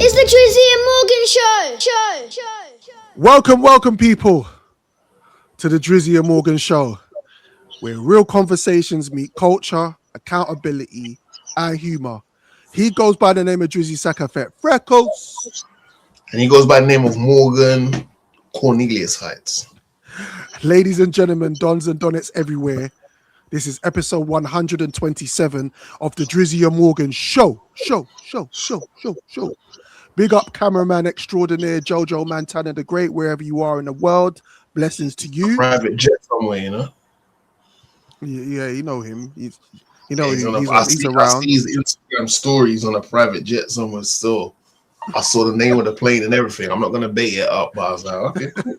It's the Drizzy Morgan Show. Welcome, people, to the Drizzy Morgan Show, where real conversations meet culture, accountability, and humor. He goes by the name of Drizzy Sakafet Freckles. And he goes by the name of Morgan Cornelius Heights. Ladies and gentlemen, dons and donettes everywhere. This is episode 127 of the Drizzy Morgan Show. Big up cameraman extraordinaire Jojo Montana the Great, wherever you are in the world. Blessings to you. Private jet somewhere, you know. Yeah, you know him. He's around. I see his Instagram stories on a private jet somewhere still. I saw the name of the plane and everything. I'm not gonna bait it up, but I was like, okay, cool.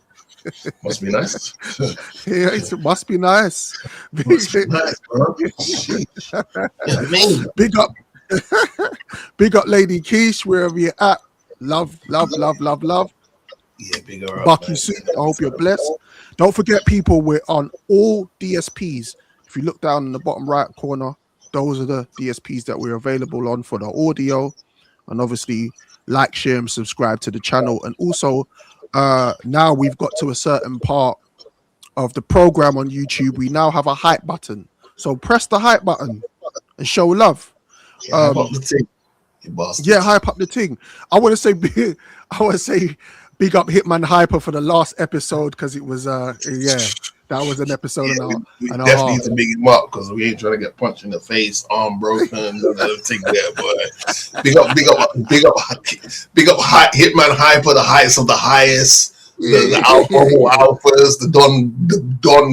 Must be nice. Yeah, it must be nice. Must be nice, bro. Big up Lady Keish, wherever you're at. Love. Yeah, big up. Bucky suit. I hope you're blessed. Don't forget, people, we're on all DSPs. If you look down in the bottom right corner, those are the DSPs that we're available on for the audio. And obviously, like, share, and subscribe to the channel. And also, now we've got to a certain part of the program on YouTube. We now have a hype button. So press the hype button and show love. Hype up the thing, you bastard. Yeah, hype up the thing. I want to say big up Hitman Hyper for the last episode, because it was that was an episode we and a definitely half. need to big him up because we ain't trying to get punched in the face, arm broken, and everything there, boy. Big up Hitman Hyper, the highest of the highest. The alphas, the Don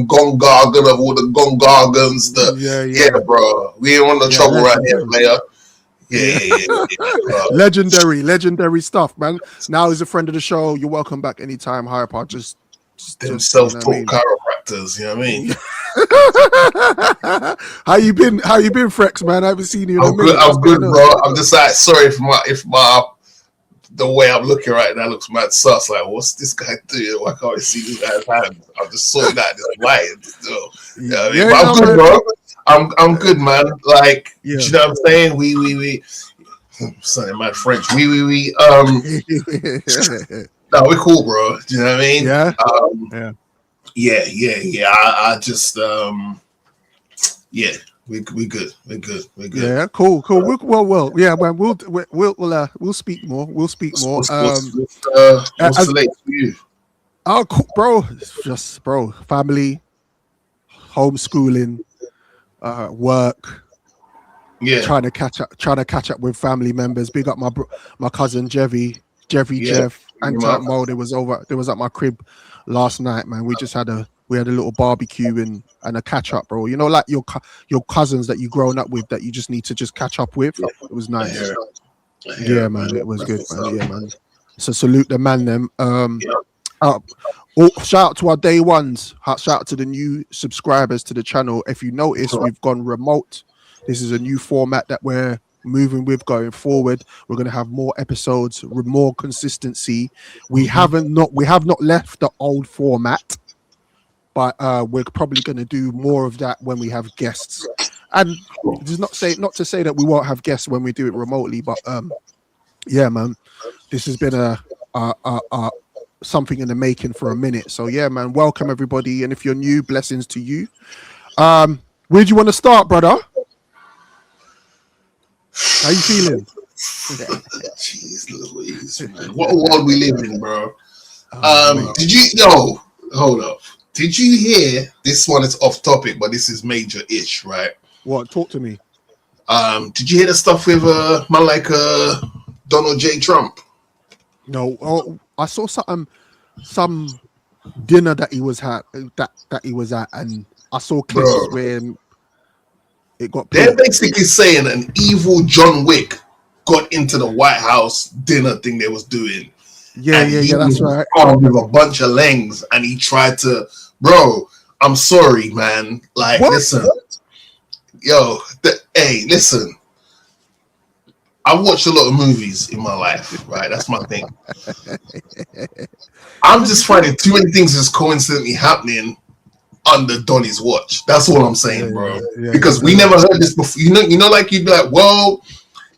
Gongargan of all the Gongargans. Yeah, bro. We ain't want no trouble right here, player. Yeah. Legendary stuff, man. Now he's a friend of the show. You're welcome back anytime, Hyper. Just them self-taught chiropractors, you know what I mean? How you been, Frex, man? I haven't seen you in a minute. I'm good, bro. I'm just like, sorry if my the way I'm looking right now looks mad sus. Like, what's this guy doing? Why can't I see this guy's hand? I'm just sorting out this light still. You know what I mean? But I'm good, bro. I'm good, man. Like, you know what I'm saying? We something mad French. We no, we're cool, bro. Do you know what I mean? Yeah. I just we good. Yeah, cool. Well, yeah, man. We'll speak more. What's the late for you? Oh, cool, bro. It's just, family, homeschooling, work. Yeah, trying to catch up with family members. Big up my cousin Jeff, and Mo. They was at my crib last night, man. We just had a little barbecue and a catch up, bro. You know, like your cousins that you grown up with that you just need to just catch up with. It was nice. Yeah, man. It was good, man. Yeah, man. So salute the man, them. Shout out to our day ones. Shout out to the new subscribers to the channel. If you notice, we've gone remote. This is a new format that we're moving with going forward. We're going to have more episodes with more consistency. We have not left the old format, but we're probably going to do more of that when we have guests. And it's not to say that we won't have guests when we do it remotely, but yeah, man, this has been a something in the making for a minute. So yeah, man, welcome everybody, and if you're new, blessings to you. Where do you want to start, brother? How you feeling? Jeez Louise, man. What a world we live in, bro. Hold up. Did you hear, this one is off topic, but this is major-ish, right? What? Talk to me. Did you hear the stuff with man like Donald J. Trump? No. Oh, I saw some dinner that he was at, and I saw clips where it got. They're basically saying an evil John Wick got into the White House dinner thing they was doing. Yeah, that's right. With a bunch of lengs, and he tried to, bro. I'm sorry, man. Like, what? Listen, listen. I've watched a lot of movies in my life, right? That's my thing. I'm just finding too many things just coincidentally happening under Donnie's watch. That's all I'm saying, bro. Because we never heard this before. You know, like you'd be like, well,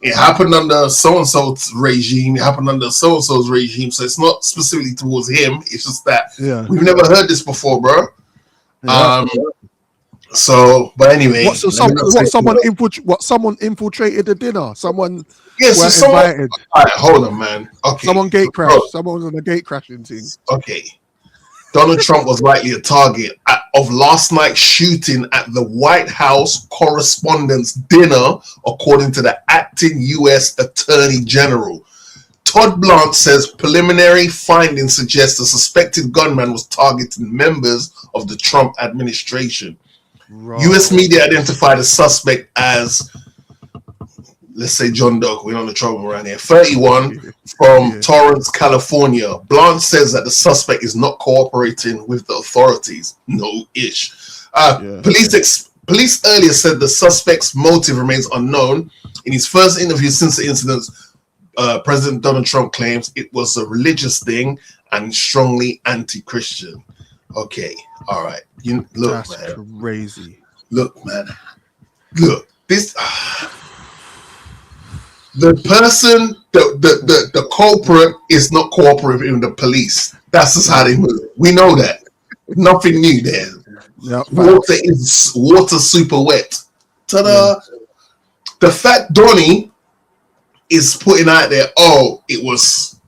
it happened under so and so's regime. It happened under so and so's regime. So it's not specifically towards him. It's just that we've never heard this before, bro. Yeah. So, but anyway, someone infiltrated the dinner. Someone invited. All right, hold on, man. Okay, someone gate crashed. Someone was on a gate crashing thing. Okay, Donald Trump was likely a target of last night's shooting at the White House Correspondents' dinner, according to the acting U.S. Attorney General. Todd Blanche says preliminary findings suggest the suspected gunman was targeting members of the Trump administration. Right. U.S. media identified the suspect as, let's say, John Doe. We're on the trouble around here. 31 from Torrance, California. Blanche says that the suspect is not cooperating with the authorities. No-ish. Police earlier said the suspect's motive remains unknown. In his first interview since the incident, President Donald Trump claims it was a religious thing and strongly anti-Christian. Okay, all right. Look, that's man. Crazy. Look, man. Look, this. The person, the culprit is not cooperating with the police. That's just how they move. We know that. Nothing new there. Yep, water super wet. Ta-da! Yeah. The fact Donnie is putting out there, it was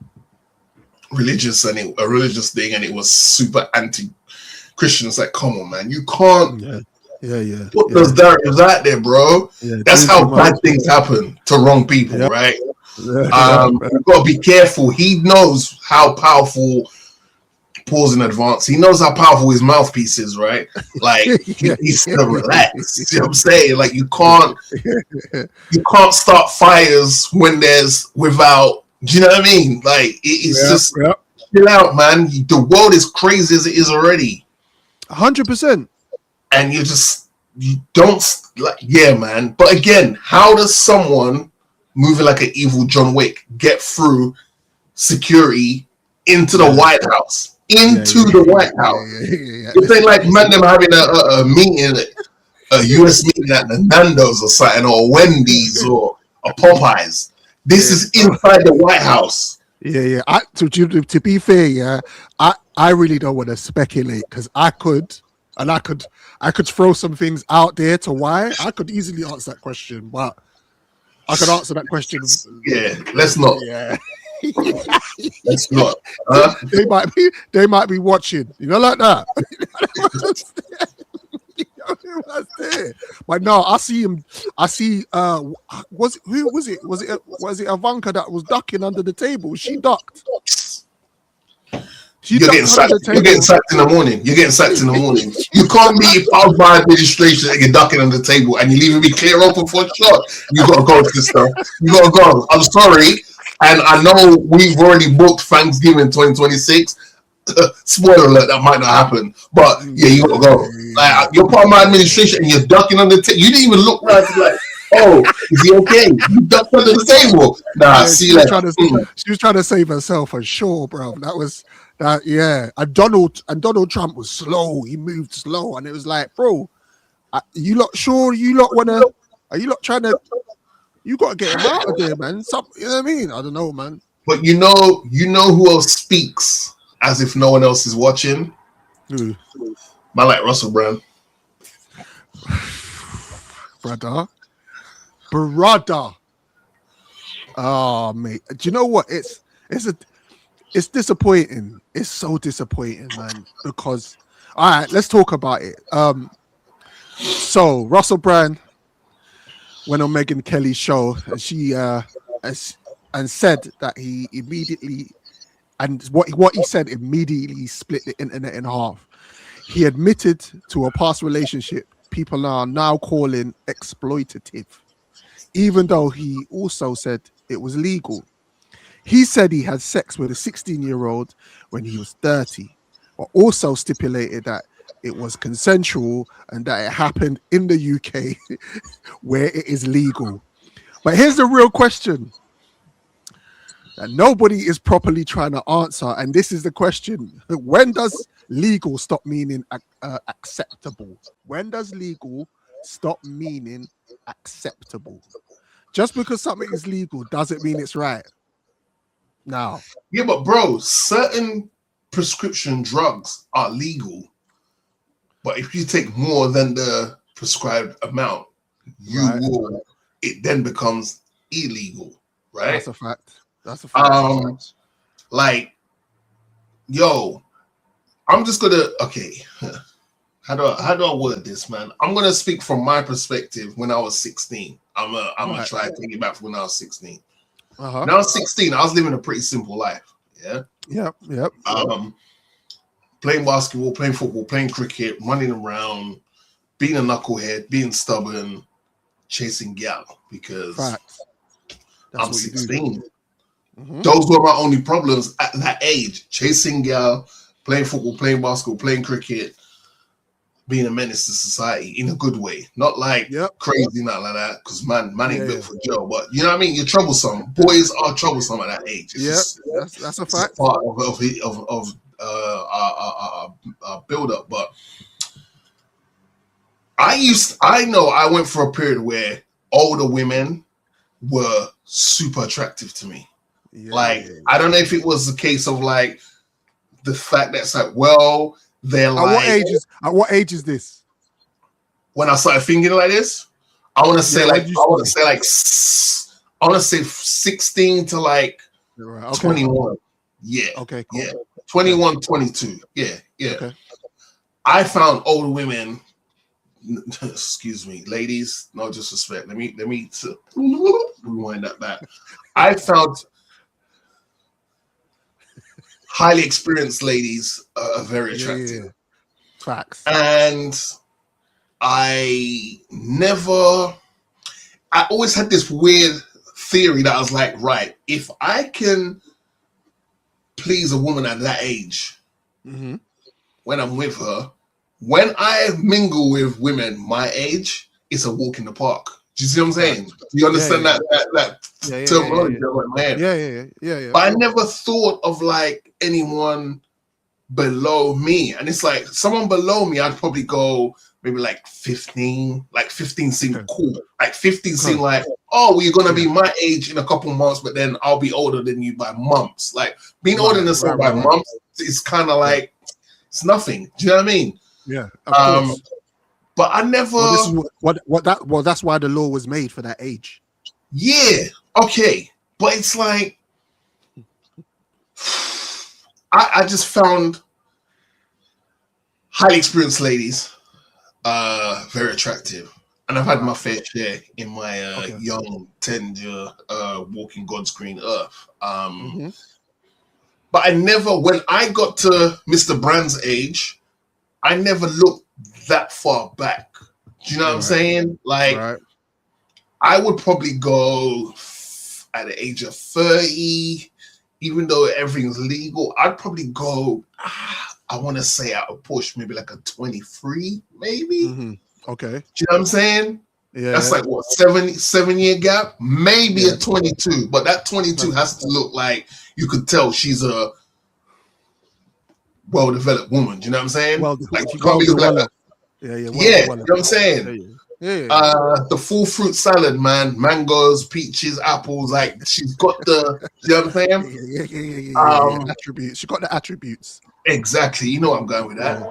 religious and a religious thing, and it was super anti-Christian. It's like, come on, man, you can't put those narratives out there, bro. Yeah, that's how bad things happen to wrong people, right? Yeah. You've got to be careful. He knows how powerful. Pause in advance. He knows how powerful his mouthpiece is, right? Like he's gonna relax. You know what I'm saying? Like you can't start fires when there's without. Do you know what I mean? Like it's just chill out, man. The world is crazy as it is already. 100%. And you don't like, man. But again, how does someone moving like an evil John Wick get through security into the White House? The White House. If they like man them having a meeting, a US meeting at the Nando's or something, or Wendy's or a Popeyes. This is inside the White House. Yeah. To be fair, I really don't want to speculate because I could throw some things out there to why. I could easily answer that question, but I could answer that question. Yeah, let's not. Yeah. Let's not. They might be watching, like that. But no, I see him. I see. Was it? Was it Ivanka that was ducking under the table? She ducked. You're getting sacked in the morning. You can't be out by administration and you're ducking on the table and you're leaving me clear open for a shot. You gotta go, sister. You gotta go. I'm sorry. And I know we've already booked Thanksgiving 2026. Spoiler alert, that might not happen. But you gotta go. Like, you're part of my administration and you're ducking on the table. You didn't even look right like, is he okay? You ducked under the table. Nah, she was trying to save herself for sure, bro. That was that, And Donald Trump was slow. He moved slow, and it was like, bro, you lot sure you lot wanna? Are you lot trying to? You gotta get him out of there, man. You know what I mean? I don't know, man. But you know who else speaks as if no one else is watching? Who? Man like Russell Brand. Brother. Oh, mate. Do you know what? It's disappointing. It's so disappointing, man. Because, all right, let's talk about it. So Russell Brand went on Megyn Kelly's show, and she and said that he immediately, and what he said immediately split the internet in half. He admitted to a past relationship people are now calling exploitative, even though he also said it was legal. He said he had sex with a 16-year-old when he was 30, but also stipulated that it was consensual and that it happened in the UK where it is legal. But here's the real question that nobody is properly trying to answer, and this is the question: when does legal stop meaning acceptable? When does legal stop meaning acceptable? just because something is legal doesn't mean it's right. No. Yeah, but bro, certain prescription drugs are legal. But if you take more than the prescribed amount, it then becomes illegal, right? That's a fact. That's a fact. Like, yo, I'm just gonna How do I word this, man? I'm gonna speak from my perspective when I was 16. I'm gonna try to take it back from when I was 16. When I was 16, I was living a pretty simple life. Yeah. Yep. Playing basketball, playing football, playing cricket, running around, being a knucklehead, being stubborn, chasing gal because I'm 16. Those were my only problems at that age. Chasing gal, playing football, playing basketball, playing cricket, being a menace to society in a good way. Not like crazy, not like that, because man ain't built for jail. But you know what I mean? You're troublesome. Boys are troublesome at that age. That's a fact. Part of build up. But I went for a period where older women were super attractive to me. I don't know if it was the case of like the fact that it's like, well, they're like, at what age is this? When I started thinking like this, I want to say 16 to like 21. Yeah. Okay. Cool. Yeah. 21, 22. Yeah. Okay. I found older women. Excuse me, ladies. No disrespect. Let me rewind that back. I found highly experienced ladies are very attractive. Facts. And I always had this weird theory that I was like, right, if I can please a woman at that age, when I'm with her, when I mingle with women my age, it's a walk in the park. Do you see what I'm saying? Do you understand that terminology? Yeah. But I never thought of like anyone below me. And it's like someone below me, I'd probably go maybe like 15. Like 15 seemed cool. Like 15 seemed like, oh, well, you're going to be my age in a couple months, but then I'll be older than you by months. Like being older than someone by months is kind of like, it's nothing. Do you know what I mean? Yeah. Of course. But I never. That's why the law was made for that age. Yeah. Okay. But it's like, I just found highly experienced ladies very attractive. And I've had my fair share in my young, tender, walking God's green earth. But I never, when I got to Mr. Brand's age, I never looked that far back. Do you know what I'm saying? Like, I would probably go at the age of 30, even though everything's legal, I'd probably go, I want to say at a push, maybe like a 23, maybe. Okay. Do you know what I'm saying? Yeah. That's like what, 7-year gap? Maybe a 22, but that 22 has to look like you could tell she's a well-developed woman. Do you know what I'm saying? Like she can't be looking like that. You know what I'm saying? The full fruit salad, man. Mangoes, peaches, apples. Like she's got the. You know what I'm saying? Attributes. She got the attributes. Exactly. You know what I'm going with that.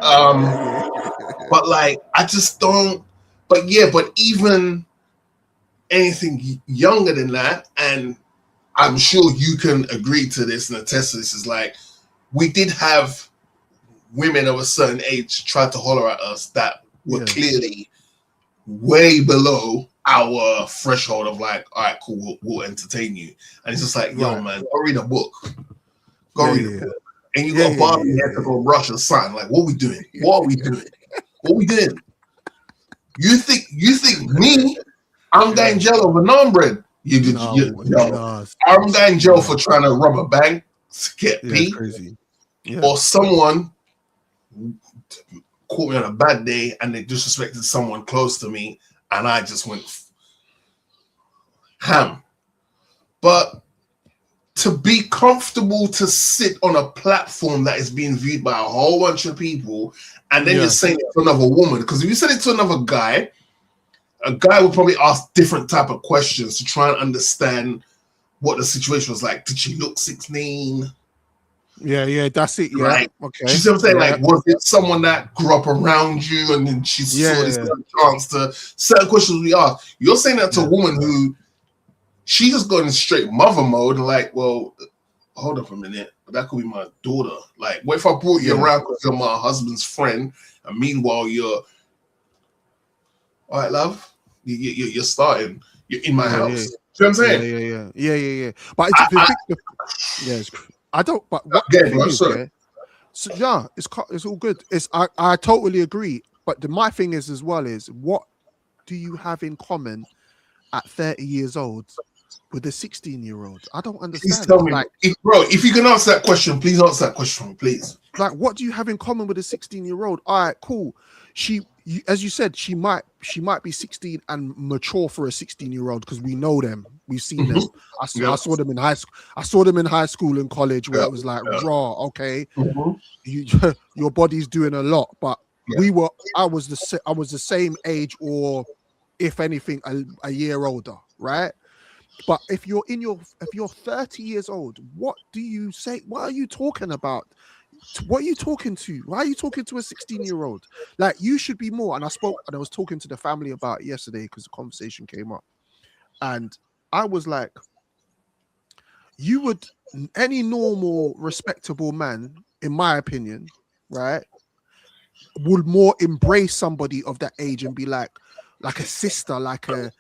But like, I just don't. But even anything younger than that, and I'm sure you can agree to this and attest to this, is like we did have women of a certain age try to holler at us that were clearly way below our threshold of like, all right, cool, we'll entertain you. And it's just like, yo, man, go read a book. Go read a book. And you got a bar in here to go brush or something. Like, what we doing? What are we doing? What we doing? You think me, I'm going jail over non-bread. I'm going jail for trying to rob a bank to get paid. Crazy. Or someone caught me on a bad day and they disrespected someone close to me and I just went ham. But to be comfortable to sit on a platform that is being viewed by a whole bunch of people and then you're saying it to another woman, because if you said it to another guy, a guy would probably ask different type of questions to try and understand what the situation was like. Did she look 16? Yeah, that's it. Yeah, Like, okay. you see what I'm saying? Yeah. Like, was it someone that grew up around you and then she saw this chance to certain questions we ask? You're saying that to a woman who she just got in straight mother mode, like, well, hold up a minute, but that could be my daughter. Like, what if I brought you around because you're my husband's friend, and meanwhile you're all right, love, you're starting, you're in my house. Yeah. You know what I'm saying? Yeah. But I don't. But what the thing is, so yeah, it's all good. I totally agree. But my thing is as well is, what do you have in common at 30 years old with a 16-year-old? I don't understand. Please tell me, like, if you can answer that question, please answer that question for me, please. Like, what do you have in common with a 16-year-old? All right, cool. As you said, she might be 16 and mature for a 16-year-old, because we know them, we've seen them. I saw them in high school. I saw them in high school and college, where it was like, raw, okay, your body's doing a lot. But I was the same age, or if anything, a year older, right? But if you're 30 years old, what do you say? What are you talking about? What are you talking to? Why are you talking to a 16-year-old? Like, you should be more. And I was talking to the family about it yesterday, because the conversation came up, and I was like, any normal, respectable man, in my opinion, right, would more embrace somebody of that age and be like a sister, like a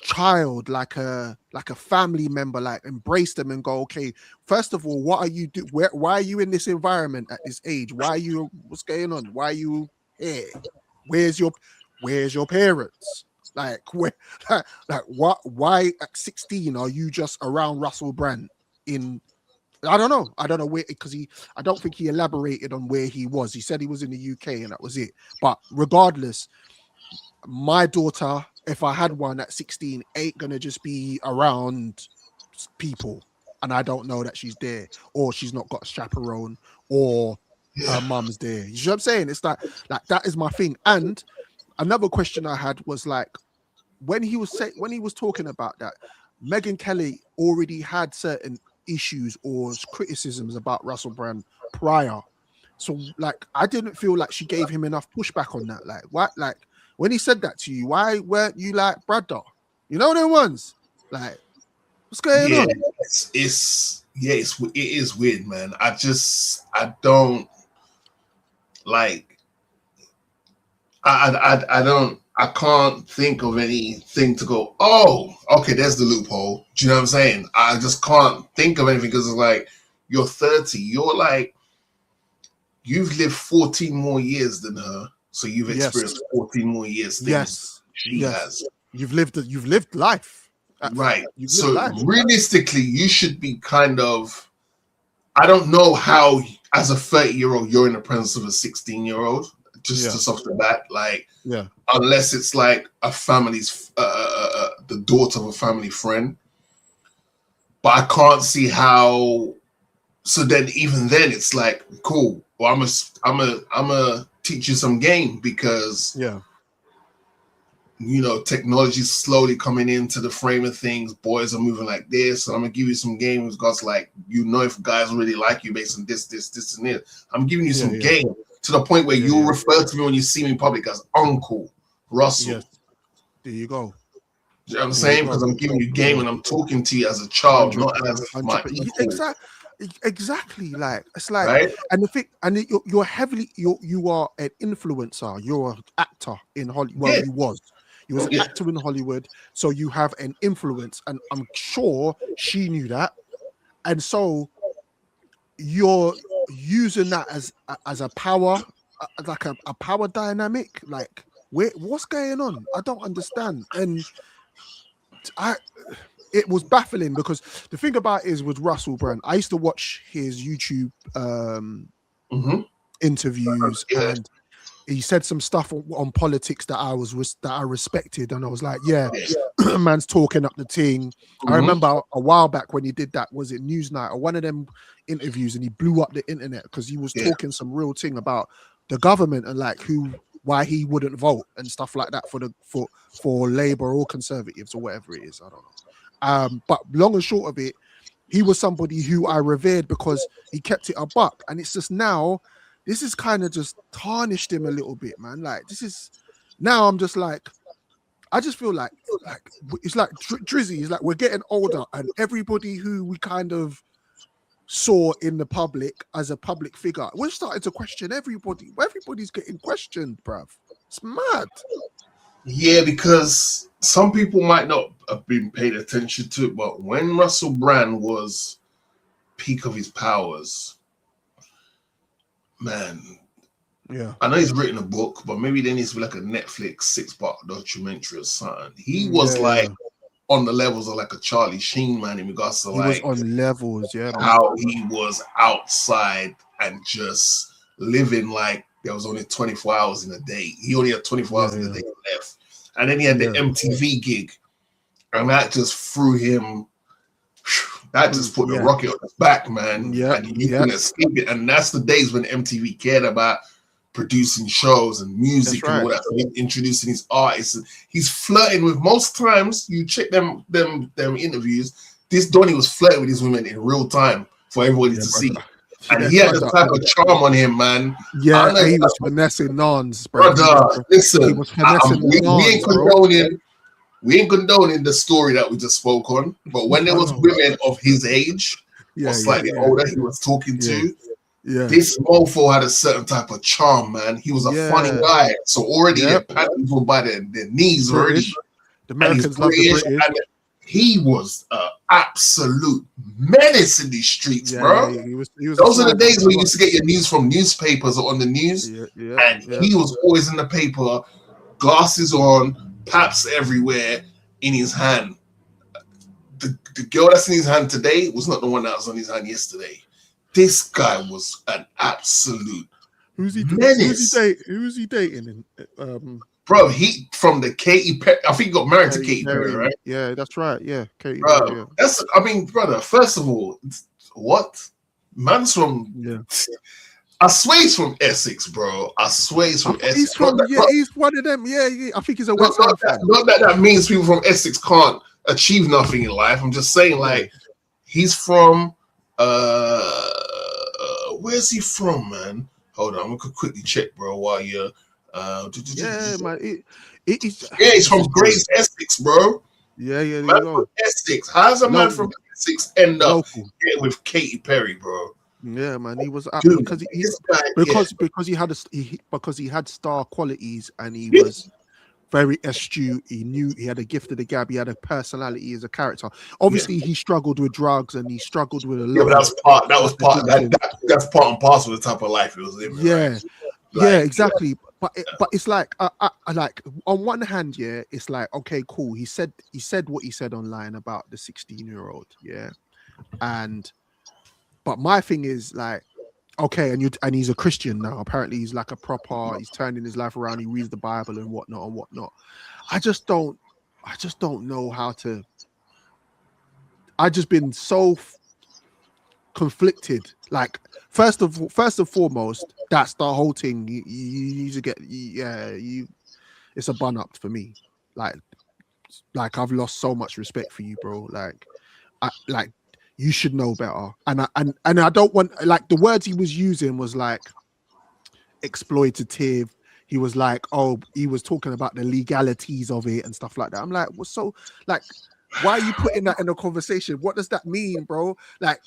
child, like a family member, like embrace them and go, okay, first of all, what are you do? Why are you in this environment at this age? What's going on? Why are you here? Where's your parents? Like, why at 16 are you just around Russell Brand in, I don't know where, because I don't think he elaborated on where he was. He said he was in the UK and that was it. But regardless, my daughter, if I had one at 16, ain't gonna just be around people and I don't know that she's there, or she's not got a chaperone, or her mum's there. You know what I'm saying? It's like that is my thing. And another question I had was, like, when he was talking about that, Megyn Kelly already had certain issues or criticisms about Russell Brand prior. So, like, I didn't feel like she gave him enough pushback on that. Like, what? Like, when he said that to you, why weren't you like, brother? You know them ones? Like, what's going on? It is weird, man. I don't like. I can't think of anything to go, oh, okay, there's the loophole. Do you know what I'm saying? I just can't think of anything, because it's like, you're 30, you're like, you've lived 14 more years than her. So you've experienced 14 more years than she has. You've lived life. Right. So realistically, you should be kind of, I don't know how, as a 30-year-old, you're in the presence of a 16-year-old, just off the bat, like, unless it's like a family's, the daughter of a family friend. But I can't see how. So then, even then, it's like, cool. Well, I'm a teach you some game, because technology's slowly coming into the frame of things. Boys are moving like this, so I'm gonna give you some games, because, like, if guys really like you based on this and this, I'm giving you some game, to the point where you'll refer to me when you see me in public as Uncle Russell. There you go. You know what I'm saying? Because I'm giving you game and I'm talking to you as a child, not as my equal. Exactly. Like, it's like, right? And the thing, and you're heavily, you are an influencer. You're an actor in Hollywood. Well, you was an actor in Hollywood, so you have an influence, and I'm sure she knew that, and so you're using that as a power, like a power dynamic. Like, what's going on? I don't understand, and it was baffling, because the thing about it is, with Russell Brand, I used to watch his YouTube interviews, and he said some stuff on politics that I respected, and I was like, man's talking up the thing. I remember a while back when he did that, was it Newsnight or one of them interviews, and he blew up the internet because he was talking some real thing about the government and like why he wouldn't vote and stuff like that for Labour or Conservatives or whatever it is. I don't know. But long and short of it, he was somebody who I revered because he kept it a buck. And it's just now, this is kind of just tarnished him a little bit, man. Like, this is, now I'm just like, I just feel like it's like Drizzy is like, we're getting older and everybody who we kind of saw in the public as a public figure, we're starting to question everybody. Everybody's getting questioned, bruv. It's mad. Yeah, because some people might not have been paid attention to it, but when Russell Brand was peak of his powers, man, yeah, I know he's written a book, but maybe there needs to be like a Netflix 6-part documentary or something. He was like on the levels of like a Charlie Sheen, man, in regards to like he was on levels, yeah, man. How he was outside and just living like there was only 24 hours in a day. He only had 24 hours in a day left. And then he had the MTV gig. And that just threw him, that just put the rocket on his back, man. Yeah. And you couldn't escape it. And that's the days when MTV cared about producing shows and music and all that, and introducing his artists. And he's flirting with, most times you check them interviews, this Donny was flirting with these women in real time for everybody to see. And he had the type of charm on him, man. Yeah, he was finessing nons, bro. Brother, listen, he was finessing we ain't condoning the story that we just spoke on, but when there was women of his age or slightly older he was talking to, this mofo had a certain type of charm, man. He was a funny guy. So already their panties were by their knees already. The Americans love the British. And he was an absolute menace in these streets, bro. He was Those are the days when you used to get your news from newspapers or on the news. He was always in the paper, glasses on, paps everywhere, in his hand. The girl that's in his hand today was not the one that was on his hand yesterday. This guy was an absolute menace. Who's he dating? Bro, he from the Katy Perry. I think he got married to Katy Perry, right? Yeah, that's right. Yeah, Katy Perry. Yeah. That's. I mean, brother. First of all, what? Man's from. Yeah. I swear he's from Essex, bro. I swear he's from Essex. He's from. He's one of them. Yeah. I think he's a West Ham fan. Not that means people from Essex can't achieve nothing in life. I'm just saying, like, he's from. Where's he from, man? Hold on, I'm gonna quickly check, bro. While you're. Man. He's from Grace, Essex, bro. Yeah. Man from Essex. How's a man from Essex end up getting with Katy Perry, bro? Yeah, man. He was because he had star qualities and he was very astute. He knew he had a gift of the gab. He had a personality as a character. Obviously, he struggled with drugs and he struggled with a lot. But that's part and parcel of the type of life he was in. Yeah, exactly. But it's like I like on one hand, it's like, okay, cool. He said what he said online about the 16-year-old, but my thing is like, okay, and he's a Christian now. Apparently, he's like a proper. He's turning his life around. He reads the Bible and whatnot. I just don't know how to. I just been so conflicted. Like, first and foremost, that's the whole thing. You need to get, it's a bun up for me. Like I've lost so much respect for you, bro. Like you should know better. And I don't want, like, the words he was using was like exploitative. He was like, he was talking about the legalities of it and stuff like that. I'm like, well, so like, why are you putting that in a conversation? What does that mean, bro? Like,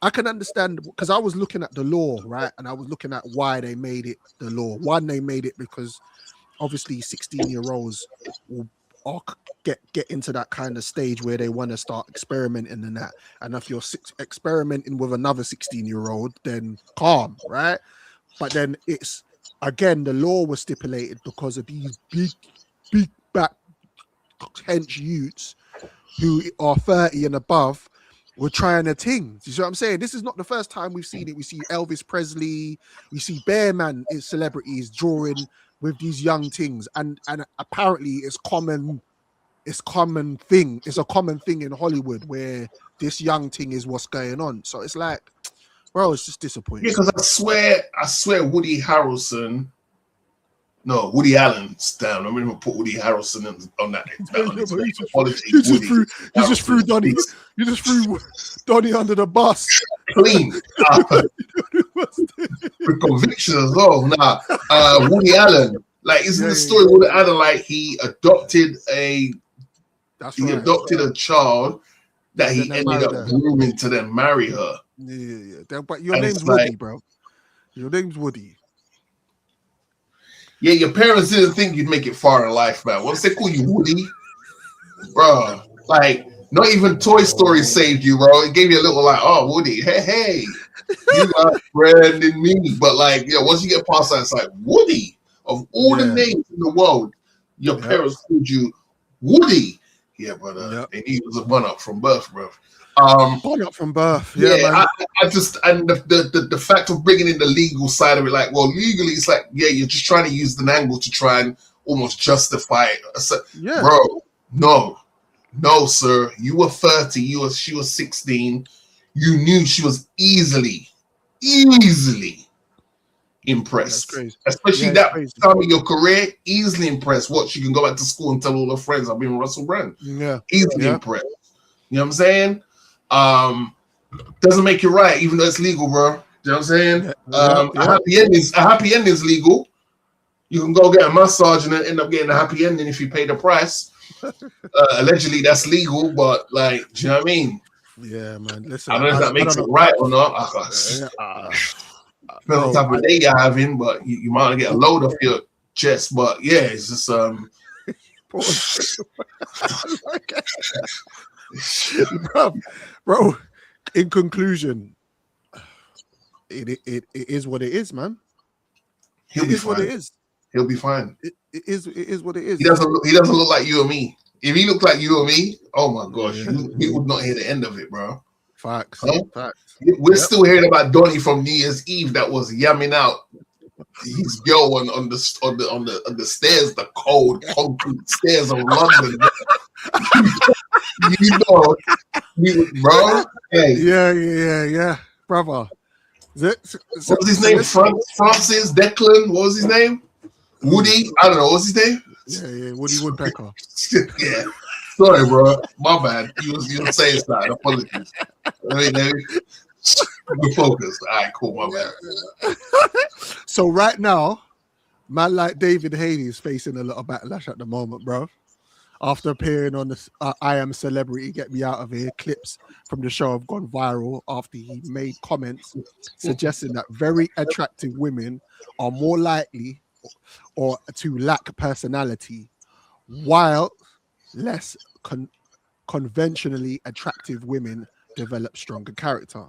I can understand, because I was looking at the law, right? And I was looking at why they made it the law. One, they made it because obviously 16-year-olds will get into that kind of stage where they want to start experimenting and that. And if you're experimenting with another 16-year-old, then calm, right? But then it's, again, the law was stipulated because of these big back hench youths who are 30 and above were trying a thing. You see what I'm saying? This is not the first time we've seen it. We see Elvis Presley, we see Bearman celebrities drawing with these young things, and apparently it's a common thing. It's a common thing in Hollywood where this young thing is what's going on. So it's like, bro, it's just disappointing. Yeah, because I swear Woody Harrelson No, Woody Allen's down. I'm going to put Woody Harrelson on that. You just threw Donnie. You just threw Donnie under the bus. Clean. With conviction as well. Nah, Woody Allen. Like, isn't the story Woody Allen, like, he adopted a child that he ended up grooming to then marry her. Yeah. But your name's Woody, bro. Your name's Woody. Yeah, your parents didn't think you'd make it far in life, man. Once they call you Woody, bro, like, not even Toy Story saved you, bro. It gave you a little like, oh, Woody, hey, you got a friend in me. But like, once you get past that, it's like Woody. Of all the names in the world, your parents called you Woody. Yeah, but and he was a bun-up from birth, bro. Bun-up from birth. Yeah, man. I just, and the fact of bringing in the legal side of it, like, well, legally, it's like, you're just trying to use the angle to try and almost justify it. So, bro, no, sir. You were 30. She was 16. You knew she was easily impressed. Especially that time of your career, easily impressed. What, she can go back to school and tell all her friends, I've been Russell Brand. Yeah. Easily impressed. You know what I'm saying? Doesn't make it right, even though it's legal, bro. You know what I'm saying? A happy ending is legal. You can go get a massage and then end up getting a happy ending if you pay the price. Allegedly, that's legal, but like, do you know what I mean? Yeah, man. Listen, I don't know if that makes it right or not. Depends on the type of day you're having, but you might get a load off your chest. But yeah, it's just bro. In conclusion, it is what it is, man. It is what it is. He'll be fine. It is what it is. He doesn't look like you or me. If he looked like you or me, oh my gosh, we would not hear the end of it, bro. Facts. We're still hearing about Donnie from New Year's Eve that was yamming out his girl on the stairs, the cold concrete stairs of London. Bro. Hey. Yeah, brother. What was his name? Francis Declan. What was his name? Woody. I don't know. What was his name? Yeah. Woody Woodpecker. Yeah. Sorry, bro. My bad. You were saying that. Apologies. Let me focus. All right, cool. My bad. So right now, man like David Haye is facing a lot of backlash at the moment, bro. After appearing on the I Am Celebrity, Get Me Out of Here clips from the show have gone viral after he made comments suggesting that very attractive women are more likely or to lack personality, while less conventionally attractive women develop stronger character.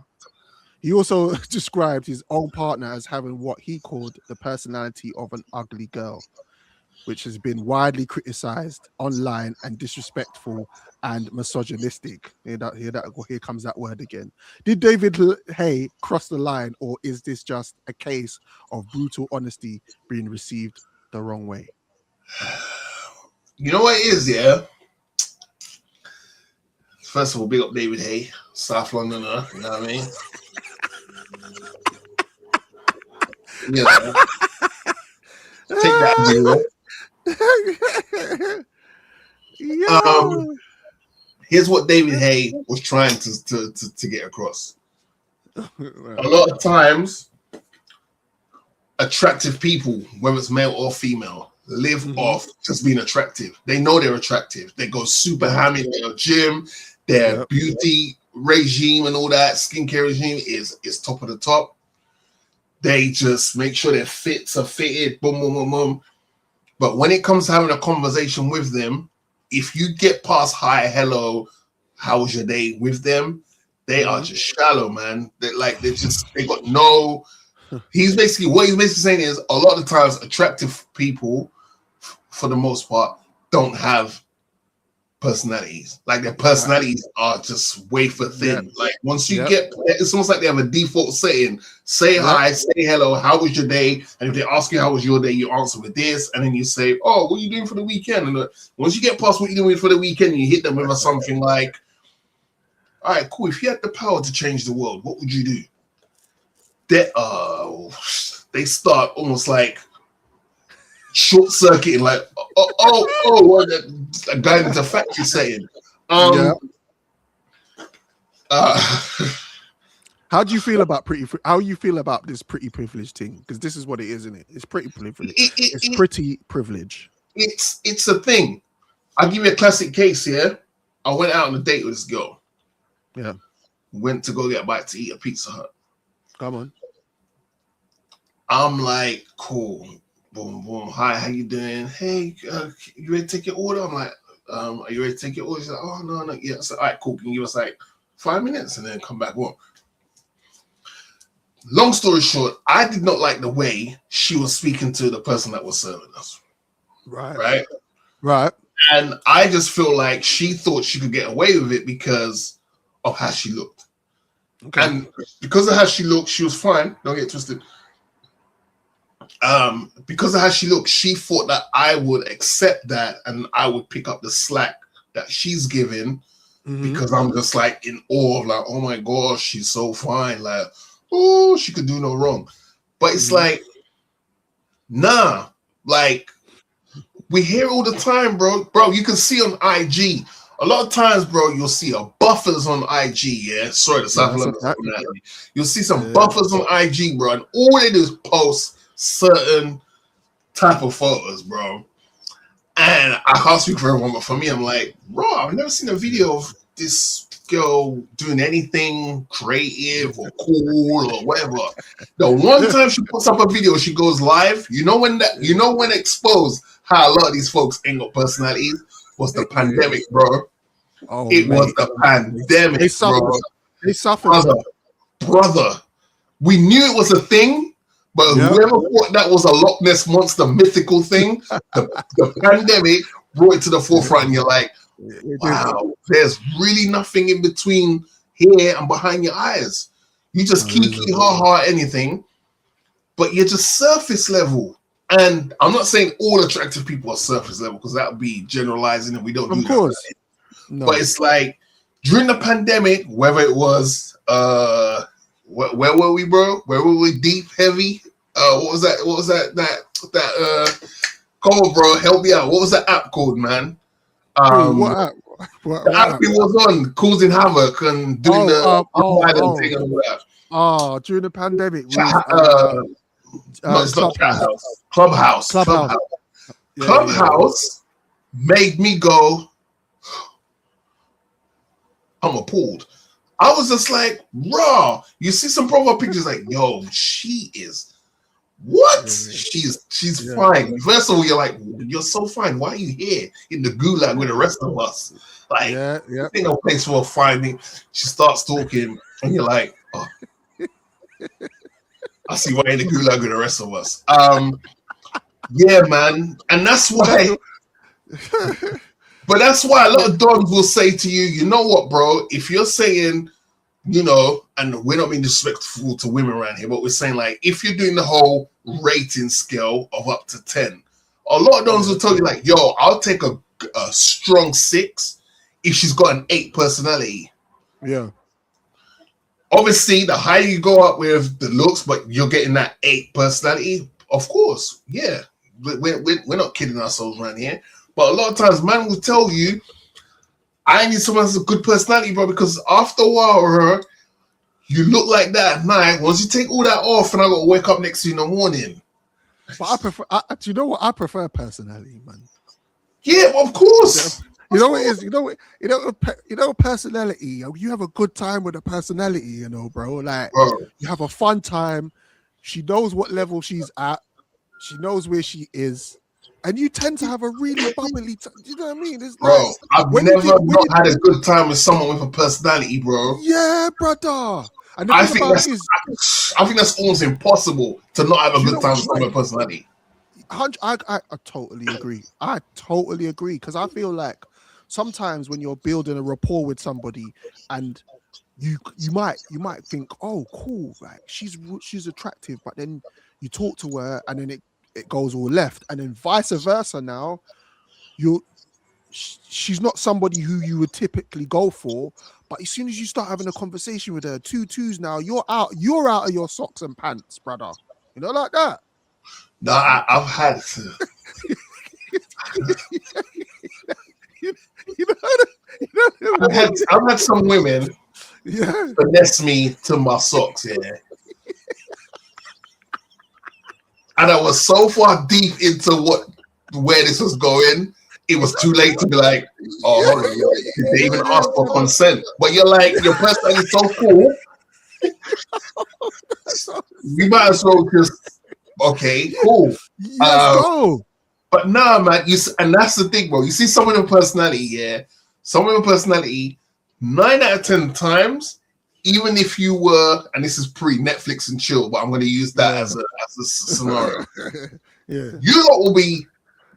He also described his own partner as having what he called the personality of an ugly girl, which has been widely criticized online and disrespectful and misogynistic. Here comes that word again. Did David Haye cross the line, or is this just a case of brutal honesty being received the wrong way? You know what it is, yeah? First of all, big up David Haye, South Londoner, you know what I mean? Take that, here's what David Haye was trying to get across. A lot of times, attractive people, whether it's male or female, live off just being attractive. They know they're attractive. They go super hammy in their gym. Their beauty regime and all that skincare regime is top of the top. They just make sure their fits are fitted. Boom, boom, boom, boom. But when it comes to having a conversation with them, if you get past hi, hello, how was your day with them, they are just shallow, man. They got no. What he's basically saying is a lot of the times attractive people, for the most part, don't have personalities. Like their personalities are just wafer thin. Like once you get, it's almost like they have a default setting. Say hi, say hello, how was your day? And if they ask you how was your day, you answer with this, and then you say, oh, what are you doing for the weekend? And once you get past what you're doing for the weekend, you hit them with something like, all right, cool. If you had the power to change the world, what would you do? They start almost like short circuiting, like, what a guy into factory setting. Yeah. Uh, How do you feel about how you feel about this pretty privilege thing? Because this is what it is, isn't it? It's pretty privilege. It's pretty privilege. It's a thing. I'll give you a classic case here. I went out on a date with this girl. Yeah. Went to go get a bite to eat at Pizza Hut. Come on. I'm like, cool. Boom, boom. Hi, how you doing? Hey, you ready to take your order? I'm like, are you ready to take your order? She's like, oh, no. Yeah. I said, all right, cool. Can you give us like 5 minutes and then come back home? Long story short, I did not like the way she was speaking to the person that was serving us. Right. And I just feel like she thought she could get away with it because of how she looked. Okay. And because of how she looked, she was fine. Don't get twisted. Because of how she looked, she thought that I would accept that and I would pick up the slack that she's giving because I'm just like in awe of like, oh my gosh, she's so fine. Like, oh, she could do no wrong. But it's like, nah, like we hear all the time, bro. Bro, you can see on IG. A lot of times, bro, you'll see a buffers on IG, yeah? Sorry, the South London. You'll see some buffers on IG, bro, and all they do is post certain type of photos, bro. And I can't speak for everyone, but for me, I'm like, bro, I've never seen a video of this girl doing anything creative or cool or whatever. The one time she puts up a video, she goes live. You know when exposed how a lot of these folks ain't got personalities was the pandemic, bro. Oh, it was the pandemic, They suffered. Brother. We knew it was a thing, but whoever thought that was a Loch Ness Monster mythical thing, the pandemic brought it to the forefront, and you're like, wow, there's really nothing in between here and behind your eyes. You just kiki, ha, anything, but you're just surface level. And I'm not saying all attractive people are surface level because that would be generalizing and we don't do that. Of course. No. But it's like during the pandemic, whether it was where were we, bro? Where were we? Deep, heavy? What was that? Come on, bro, help me out. What was that app called, man? What app? The app he was on, causing havoc and doing thing and all that. Oh, during the pandemic. No, it's not Clubhouse. Clubhouse made me go, I'm appalled. I was just like, raw. You see some profile pictures like, yo, she is what? She's fine. First of all, you're like, you're so fine. Why are you here in the gulag with the rest of us? Like, ain't no place for finding. She starts talking, and you're like, oh, I see why in the gulag with the rest of us. Yeah, man, and that's why. But that's why a lot of dons will say to you, you know what, bro? If you're saying, you know, and we're not being disrespectful to women around here, but we're saying like, if you're doing the whole rating scale of up to 10, a lot of dons will tell you like, yo, I'll take a strong 6 if she's got an 8 personality. Yeah. Obviously, the higher you go up with the looks, but you're getting that 8 personality, of course, yeah. We're not kidding ourselves around here. But a lot of times, man will tell you, I need someone that's a good personality, bro, because after a while, you look like that at night. Once you take all that off, and I got to wake up next to you in the morning. But I prefer, do you know what? I prefer personality, man. Yeah, of course. You know what it is? You know personality. You have a good time with a personality, you know, bro. Like, you have a fun time. She knows what level she's at. She knows where she is. And you tend to have a really bubbly time. You know what I mean? It's bro, I've never had a good time with someone with a personality, bro. Yeah, brother. And I think that's almost impossible to not have a good time with someone with a personality. I totally agree. I totally agree. Because I feel like sometimes when you're building a rapport with somebody and you might think, oh, cool, like she's attractive, but then you talk to her and then it goes all left, and then vice versa. Now she's not somebody who you would typically go for, but as soon as you start having a conversation with her, 2-2s now, you're out of your socks and pants, brother. You know, like that. No, I've had I've had some women finesse me to my socks, and I was so far deep into where this was going, it was too late to be like, oh, hold on, did they even ask for consent? But you're like, your person is so cool. We might as well just, okay, cool. Let's go. But nah, man, and that's the thing, bro. You see someone with personality, 9 out of 10 times, even if you were, and this is pre-Netflix and chill, but I'm going to use that as a scenario. You lot will be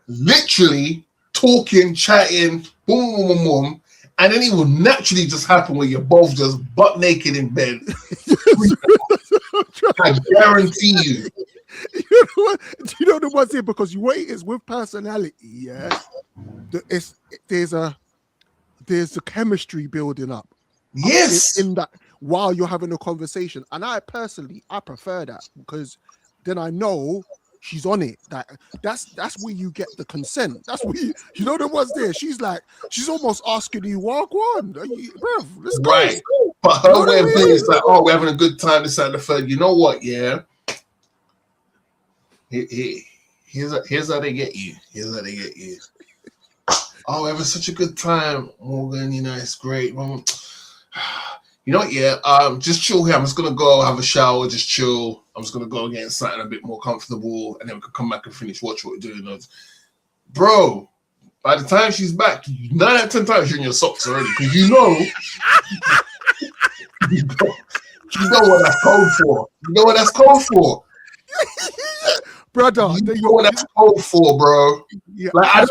literally talking, chatting, boom, boom, boom, boom, and then it will naturally just happen where you're both just butt naked in bed. I guarantee you. You know the one's here because you wait is with personality, there's a chemistry building up. Yes, in that while you're having a conversation, and I personally prefer that because then I know she's on it. That's where you get the consent. That's where you know the one's there. She's almost asking you, walk on, bruv, let's go. Right. But her way of doing is like, oh, we're having a good time, this and the third. You know what? Yeah. Here's how they get you. Oh, we're having such a good time, Morgan. You know, it's great. You know what? Yeah. Just chill here. I'm just gonna go have a shower, just chill. I'm just gonna go get something a bit more comfortable, and then we can come back and finish watch what we're doing. Bro, by the time she's back, 9 out of 10 times you're in your socks already, because you know what that's code for. You know what that's code for. Brother, you know what that's code for, bro. Yeah, like I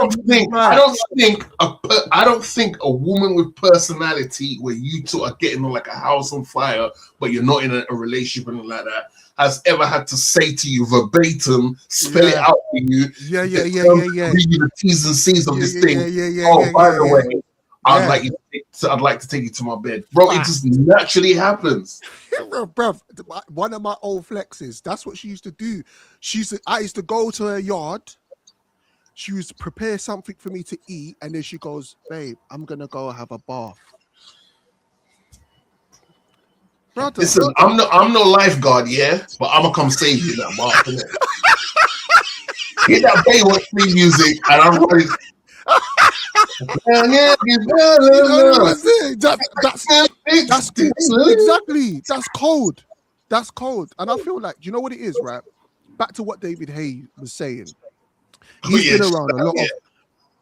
don't think a woman with personality where you two are getting on like a house on fire, but you're not in a relationship and like that, has ever had to say to you verbatim, spell it out for you. Read you the T's and C's of this thing. By the way, I'd like to take you to my bed, bro. It just naturally happens. Bro, one of my old flexes, that's what she used to do. I used to go to her yard. She used to prepare something for me to eat, and then she goes, babe, I'm gonna go have a bath. Brother, listen, I'm no lifeguard, but I'm gonna come save you that bath. Hit that Baywatch theme music, and I'm running. That's exactly. That's cold. And I feel like, do you know what it is, right? Back to what David Haye was saying. He's been around a lot of.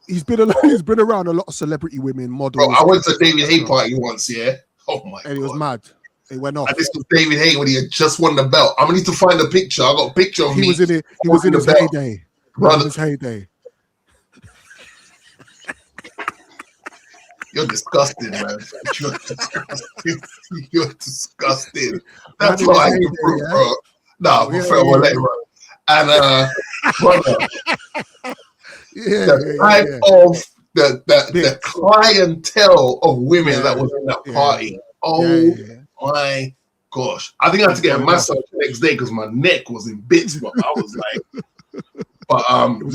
He's been around a lot of celebrity women, models. Bro, I went to a David Haye party once. Oh my god! And he was mad. It went off. And this was David Haye when he had just won the belt. I'm gonna need to find a picture. I got a picture of me. He was in it. He was in his heyday. Brother. His heyday. You're disgusting, man. You're disgusting. That's what I can prove, bro. Nah, we'll let it run. And brother, the type of the clientele of women that was in that party. Oh my gosh. I think I had to get a massage the next day because my neck was in bits, but I was like, And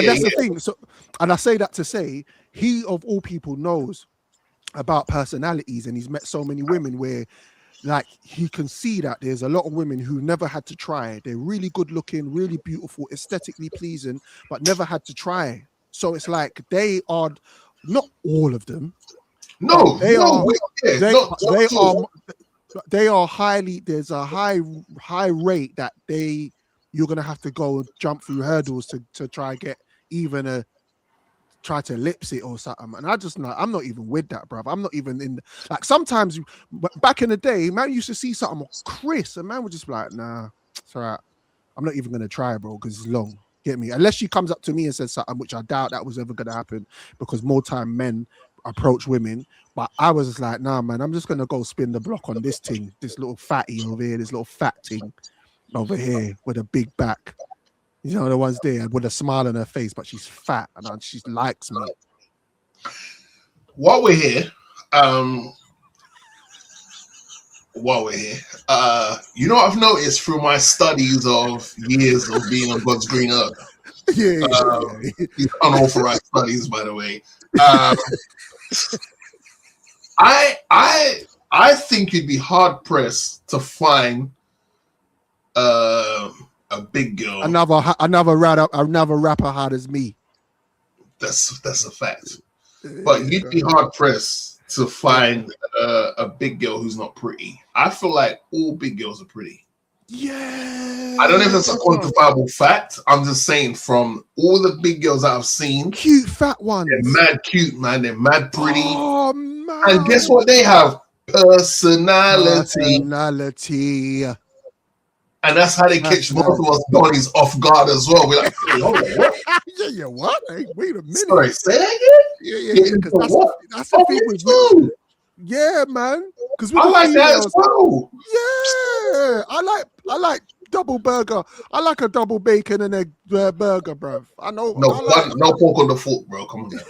that's the thing. So, and I say that to say, he of all people knows about personalities, and he's met so many women where, like, he can see that there's a lot of women who never had to try. They're really good looking, really beautiful, aesthetically pleasing, but never had to try. So it's like they are not all of them. No, they are highly. There's a high rate that you're gonna have to go and jump through hurdles to try get even try to lips it or something. And I'm not even with that, bruv. I'm not even in like sometimes back in the day, man used to see something Chris and man would just be like, nah, it's all right. I'm not even gonna try, bro, because it's long. Get me? Unless she comes up to me and says something, which I doubt that was ever gonna happen because more time men approach women. But I was just like, nah, man, I'm just gonna go spin the block on this thing, this little fatty over here, this little fat thing over here with a big back. You know, the ones there with a smile on her face, but she's fat and she likes me. While we're here, you know what I've noticed through my studies of years of being on God's green earth? These unauthorized studies, by the way. I think you'd be hard pressed to find a big girl, another rapper hard as me. That's a fact. But you'd be hard pressed to find a big girl who's not pretty. I feel like all big girls are pretty. Yeah. I don't know if that's a quantifiable fact. I'm just saying from all the big girls that I've seen, cute fat ones. They're mad cute, man. They're mad pretty. Oh man. And guess what? They have personality. And that's how they catch most of us Donnies off guard as well. We're like, hey, hold on, what? Yeah, what? Hey, wait a minute. Sorry, say that again? Yeah. Because that's the thing with you. Yeah, man. Because I like that as well. Yeah, I like double burger. I like a double bacon and egg burger, bro. I know. No pork on the fork, bro. Come on, man.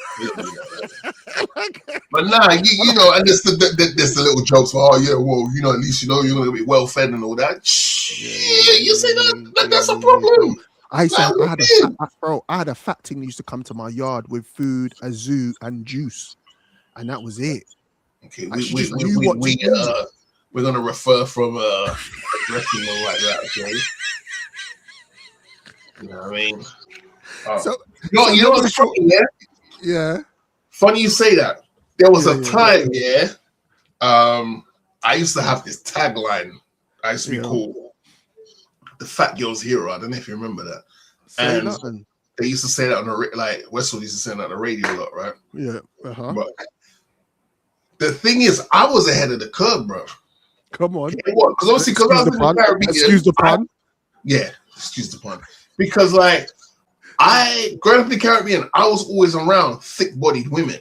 But nah, you know, and there's the little jokes for, oh yeah, well, you know, at least you know you're gonna be well fed and all that. You say that's a problem. I had a fat thing that used to come to my yard with food, a zoo, and juice, and that was it. Okay, we're gonna refer from addressing them like that, okay? You know what I mean? So you know what's funny, yeah? Yeah. Funny you say that. There was a time, I used to have this tagline. I used to be called the Fat Girl's Hero. I don't know if you remember that. And they used to say that on the like Westwood used to say that on the radio a lot, right? Yeah. But the thing is, I was ahead of the curve, bro. Come on. Because obviously, because I was in the Caribbean. Excuse the pun. Excuse the pun. Because like growing up in the Caribbean, I was always around thick-bodied women.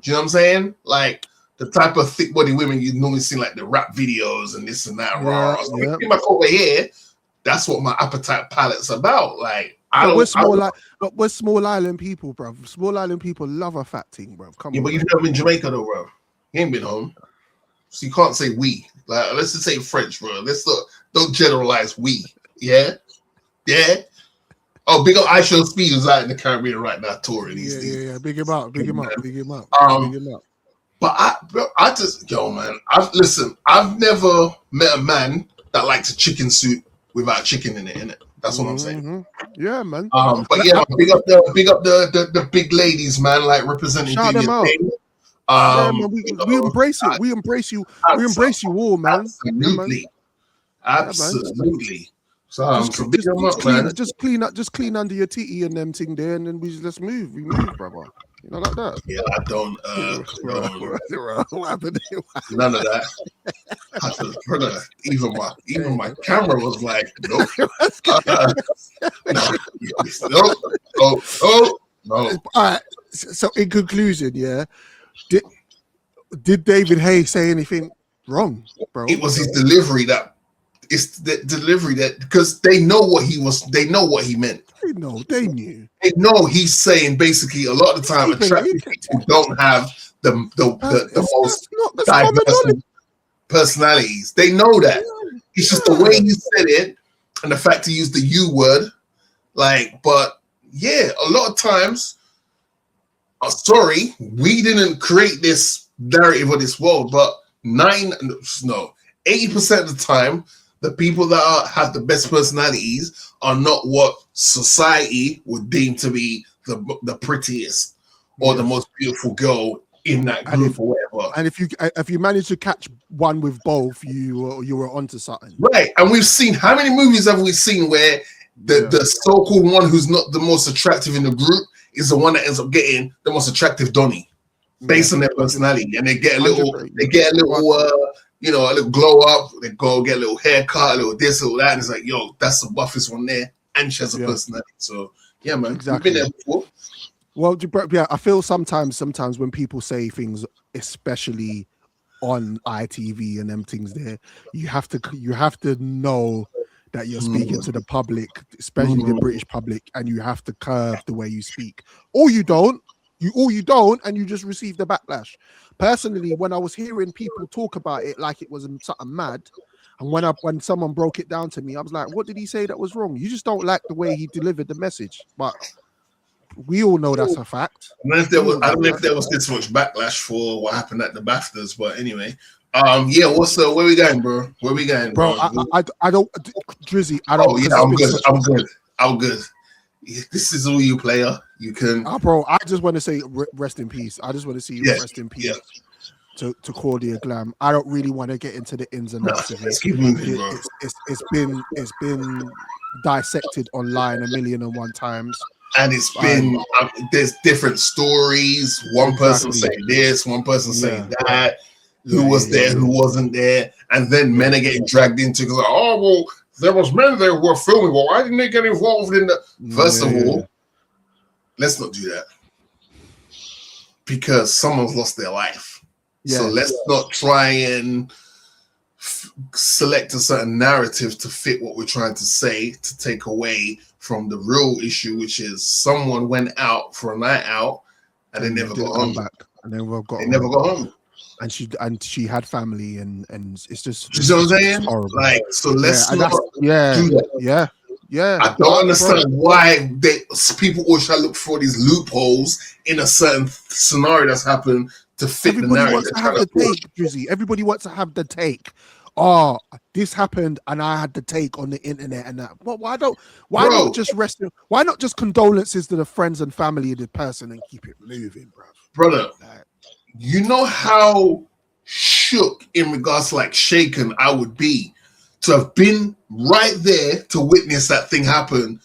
Do you know what I'm saying? Like the type of thick-bodied women you normally see, like the rap videos and this and that. So back over here, that's what my appetite palette's about. Like we're small island people, bro. Small island people love a fat thing, bro. Come on. But you've never been in Jamaica though, bro. You ain't been home. So you can't say we. Like, let's just say French, bro. Let's don't generalize we. Yeah? Yeah? Oh, big up Aisha Speed who's out in the Caribbean right now touring. Yeah. Big him up. But I just, man, I've never met a man that likes a chicken soup without chicken in it, innit? That's what I'm saying. Yeah, man. But yeah, big up the big ladies, man, like representing. Shout them out. We embrace it. We embrace you. We embrace you all, man. Absolutely. So, just clean under your titty and them thing there, and then let's move. We move, brother. You know, like that. Yeah, I don't. None of that. I said, brother, even my camera was like, nope. No. All right. So, in conclusion, did David Haye say anything wrong, bro? It was his delivery that. It's the delivery that because they know what he was. They know what he meant. They knew. They know he's saying basically a lot of the time attractive people don't have the most diverse personalities. They know that. It's just the way he said it and the fact he used the U word. Like, but yeah, a lot of times, sorry, we didn't create this narrative of this world, but 80% of the time, the people that have the best personalities are not what society would deem to be the prettiest or the most beautiful girl in that group or whatever. And if you manage to catch one with both, you were onto something. Right. And we've seen, how many movies have we seen where the so-called one who's not the most attractive in the group is the one that ends up getting the most attractive Donnie based on their personality, and they get a little you know, a little glow up, they go get a little haircut, a little this, a little that, and it's like, yo, that's the buffest one there, and she has a personality. So, yeah, man, exactly. We've been there before. Well, yeah, I feel sometimes when people say things, especially on ITV and them things there, you have to know that you're speaking to the public, especially the British public, and you have to curve the way you speak. Or you don't, and you just receive the backlash. Personally, when I was hearing people talk about it like it was something mad, And when someone broke it down to me, I was like, what did he say that was wrong? You just don't like the way he delivered the message. But we all know that's a fact. I don't know if there was this much backlash for what happened at the BAFTAs, but anyway. Yeah, where we going, bro? Where we going, bro? I don't, Drizzy. I don't. Oh yeah, I'm good. This is all you, player. You can, bro. I just want to say rest in peace. I just want to see you rest in peace to Correspondents Glam. I don't really want to get into the ins and outs of it. Let's keep moving, bro. It's been dissected online 1,000,001 times. And it's been there's different stories. One person saying this, one person saying that. Who was there? Who wasn't there? And then men are getting dragged into because well, there was men there who were filming. Well, why didn't they get involved in the? First of all, let's not do that because someone's lost their life. So let's not try and select a certain narrative to fit what we're trying to say to take away from the real issue, which is someone went out for a night out and they never got home back. And they never got home. And she had family and it's just, you know what I'm saying? Horrible. Like, so let's not do that. I don't understand why people always try to look for these loopholes in a certain scenario that's happened to fit the narrative. Wants to have the take, Drizzy. Everybody wants to have the take. Oh, this happened and I had the take on the internet and that. But why not just condolences to the friends and family of the person and keep it moving, bro? Brother, you know how shook in regards to like shaken I would be to have been right there to witness that thing happen.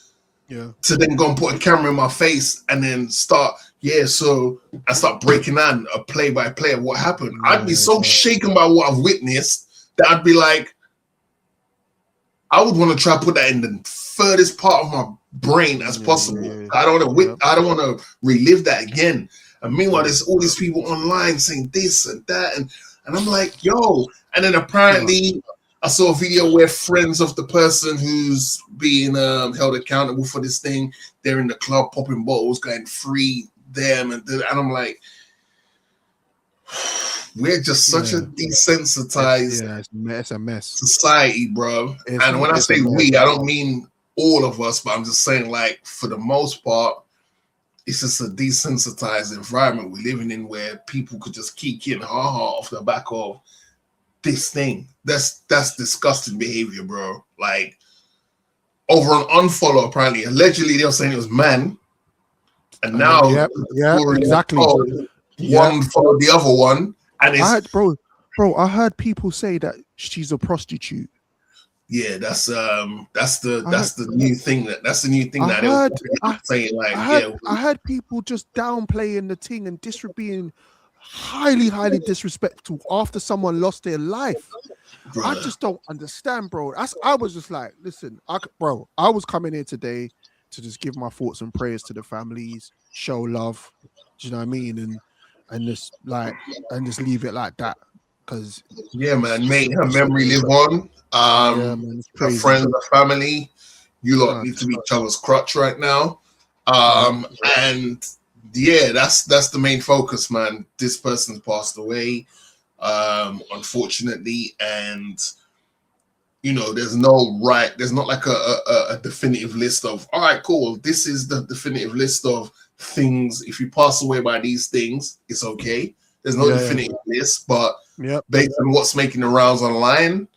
Yeah. To then go and put a camera in my face and then start breaking down a play-by-play of what happened. I'd be so shaken by what I've witnessed that I'd be like, I would want to try to put that in the furthest part of my brain as possible. I don't want to relive that again. And meanwhile, there's all these people online saying this and that, and I'm like, yo. And then apparently, I saw a video where friends of the person who's being held accountable for this thing, they're in the club popping bottles, going free them, and I'm like, we're just such a desensitized it's a mess society, bro. And when I say we, I don't mean all of us, but I'm just saying, like, for the most part, it's just a desensitized environment we're living in where people could just keep getting off the back of this thing. That's disgusting behavior, bro. Like, over an unfollow, apparently. Allegedly, they were saying it was man. And now, exactly. One followed the other one. And I heard people say that she's a prostitute. Yeah, that's the new thing I heard people just downplaying the thing and being highly disrespectful after someone lost their life. Brother. I just don't understand, bro. I was just like, listen, I was coming here today to just give my thoughts and prayers to the families, show love. Do you know what I mean? And just leave it like that. Because man, make her memory live on. Her friends, her family, you lot need to be each other's crutch right now. And that's the main focus, man. This person's passed away, unfortunately, and there's not like a definitive list of, all right, cool, this is the definitive list of things. If you pass away by these things, it's okay. There's no definitive list, but based on what's making the rounds online,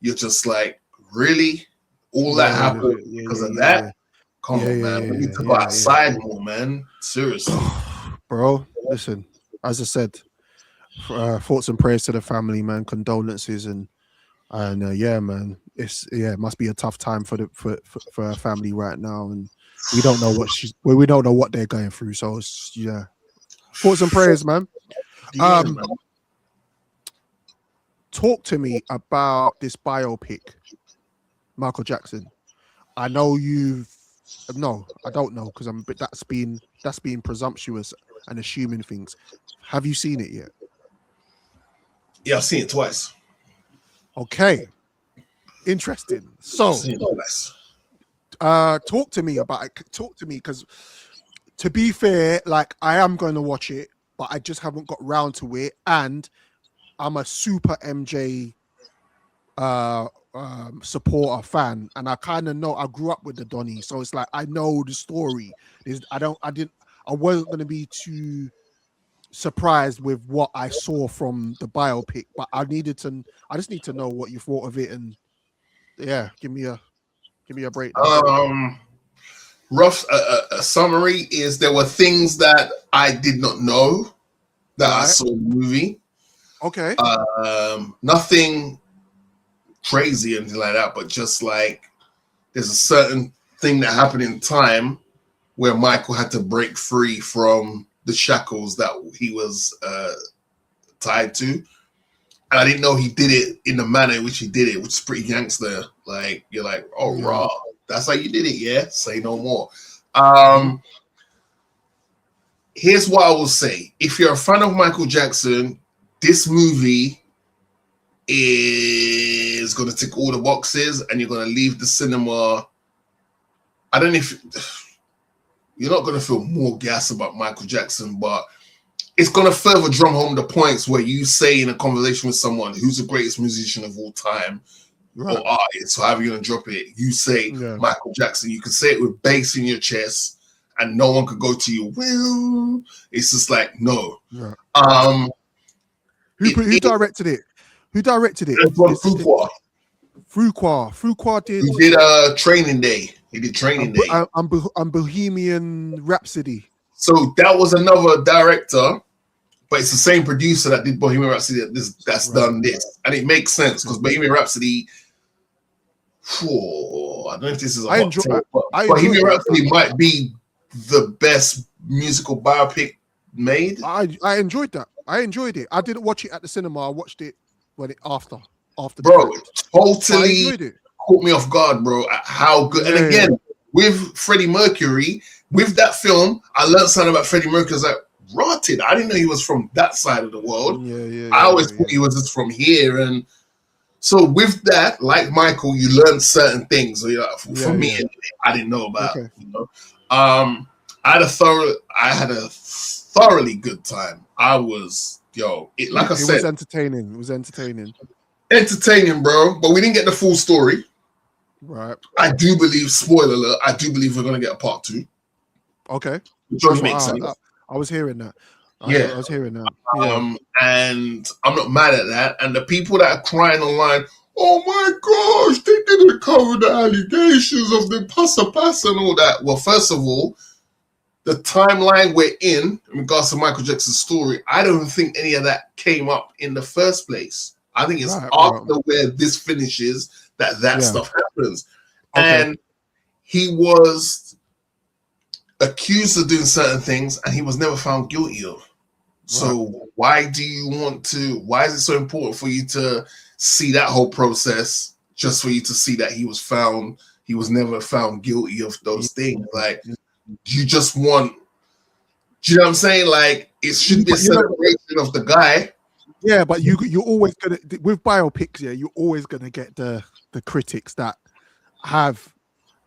you're just like, really? All that happened because of that? Come on, man. We need to go outside more, man. Seriously. Bro, listen, as I said, thoughts and prayers to the family, man. Condolences and man. It must be a tough time for her family right now, and we don't know we don't know what they're going through. So thoughts and prayers, man. Man. Talk to me about this biopic, Michael Jackson. I know I don't know but that's being presumptuous and assuming things. Have you seen it yet? Yeah, I've seen it twice. Okay, interesting. So, talk to me about it. Talk to me, because to be fair, like, I am going to watch it, but I just haven't got round to it, and I'm a super MJ supporter fan, and I kind of know I grew up with the Donny, so it's like I know the story. I wasn't going to be too surprised with what I saw from the biopic, but I just need to know what you thought of it, and yeah, give me a breakdown. Rough a summary is there were things that I did not know that I saw in the movie. Okay. Nothing crazy or anything like that, but just like there's a certain thing that happened in time where Michael had to break free from the shackles that he was tied to. And I didn't know he did it in the manner in which he did it, which is pretty gangster. Like, you're like, oh, raw. That's how you did it, yeah? Say no more. Here's what I will say. If you're a fan of Michael Jackson, this movie is going to tick all the boxes and you're going to leave the cinema. I don't know if you're not going to feel more gas about Michael Jackson, but it's going to further drum home the points where you say in a conversation with someone who's the greatest musician of all time, or artist, so however you're going to drop it, you say Michael Jackson. You can say it with bass in your chest and no one could go to you, well, it's just like, no. Yeah. Who directed it? Who directed it? Fuqua. Fuqua did. He did Training Day. He did Training Day. And Bohemian Rhapsody. So that was another director, but it's the same producer that did Bohemian Rhapsody that's done this. And it makes sense because Bohemian Rhapsody, I don't know if this is a hot take, but Bohemian Rhapsody might be the best musical biopic made. I enjoyed that. I enjoyed it. I didn't watch it at the cinema. I watched it after. Bro, it totally caught me off guard, bro. At how good. And again, with Freddie Mercury, with that film, I learned something about Freddie Mercury. I was like, rotted. I didn't know he was from that side of the world. I always thought he was just from here. And so with that, like Michael, you learn certain things. So for me, I didn't know about. Okay. You know, I had a thoroughly good time. I was it was entertaining. It was entertaining. Entertaining, bro. But we didn't get the full story. Right. I do believe, spoiler alert, I do believe we're gonna get a part 2. Okay. Which makes sense. I was hearing that. I was hearing that. And I'm not mad at that. And the people that are crying online, oh my gosh, they didn't cover the allegations of the passa and all that. Well, first of all, the timeline we're in regards to Michael Jackson's story, I don't think any of that came up in the first place. I think it's after where this finishes that stuff happens. Okay. And he was accused of doing certain things and he was never found guilty of. So why is it so important for you to see that whole process just for you to see that he was never found guilty of those things? Like, you just want, do you know what I'm saying? Like, it should be a celebration of the guy. Yeah, but you're always gonna, with biopics, you're always gonna get the critics that have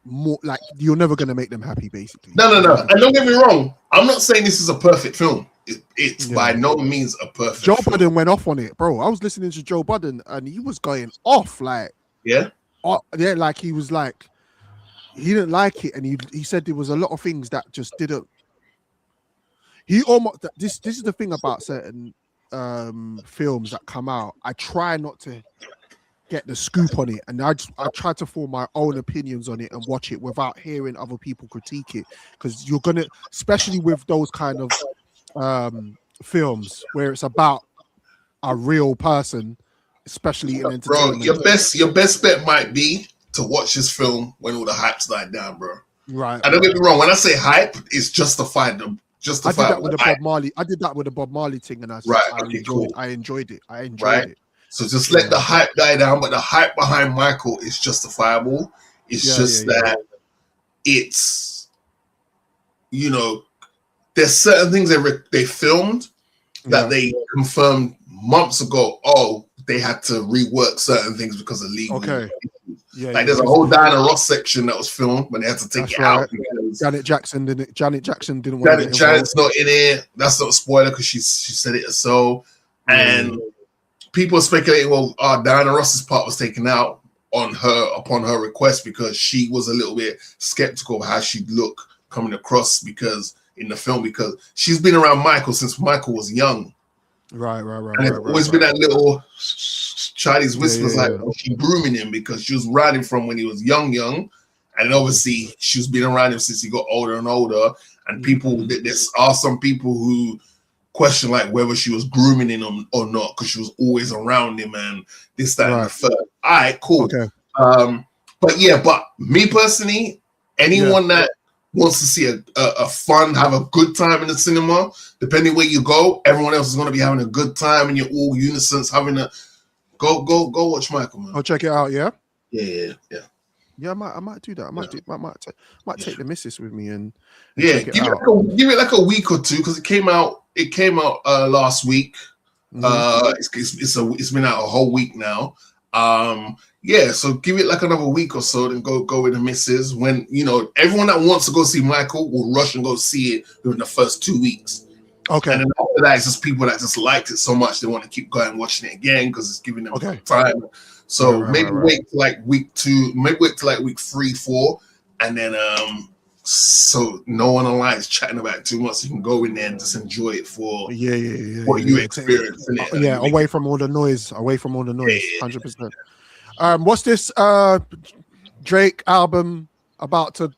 more, like, you're never gonna make them happy, basically. No. And don't get me wrong, I'm not saying this is a perfect film. It's by no means a perfect Joe film. Budden went off on it, bro. I was listening to Joe Budden and he was going off, like, like he was like, he didn't like it, and he said there was a lot of things that just didn't. He almost this is the thing about certain films that come out. I try not to get the scoop on it, and I try to form my own opinions on it and watch it without hearing other people critique it, because you're gonna, especially with those kind of films where it's about a real person, especially in entertainment. Bro, your best bet might be to watch this film when all the hype's died down, bro. Right. And don't get me wrong, when I say hype, it's justified. I did that with the Bob Marley. I did that with the Bob Marley thing, and I enjoyed it. It. So just let the hype die down, but the hype behind Michael is justifiable. It's that it's, there's certain things they filmed that they confirmed months ago. Oh, they had to rework certain things because of legal. Okay. There's a whole Diana Ross section that was filmed, but they had to take it out. Janet Jackson didn't. Janet's not in it. That's not a spoiler because she said it herself. And people are speculating, well, Diana Ross's part was taken out upon her request because she was a little bit skeptical of how she'd look coming across in the film because she's been around Michael since Michael was young. Right. And there's always been that little Chinese whispers was she grooming him because she was riding from when he was young, and obviously she's been around him since he got older and older. And there are some people who question like whether she was grooming him or not because she was always around him and this, that, and the third. All right, cool. Okay. But me personally, anyone that wants to see a fun, have a good time in the cinema, depending where you go, everyone else is going to be having a good time and you're all unisons having a go watch Michael, man. I'll check it out. Yeah. Yeah, I might do that. I might take the missus with me and give check it out. Give it like a week or two because it came out last week. It's been out a whole week now. So give it like another week or so, then go with the missus. When everyone that wants to go see Michael will rush and go see it within the first 2 weeks. Okay. And then after that, it's just people that just liked it so much they want to keep going watching it again because it's giving them time. So maybe wait till like week 2, maybe wait till like week 3, 4, and then so no one online is chatting about it too much. So you can go in there and just enjoy it for what you experience. Away from all the noise. 100%. What's this Drake album about to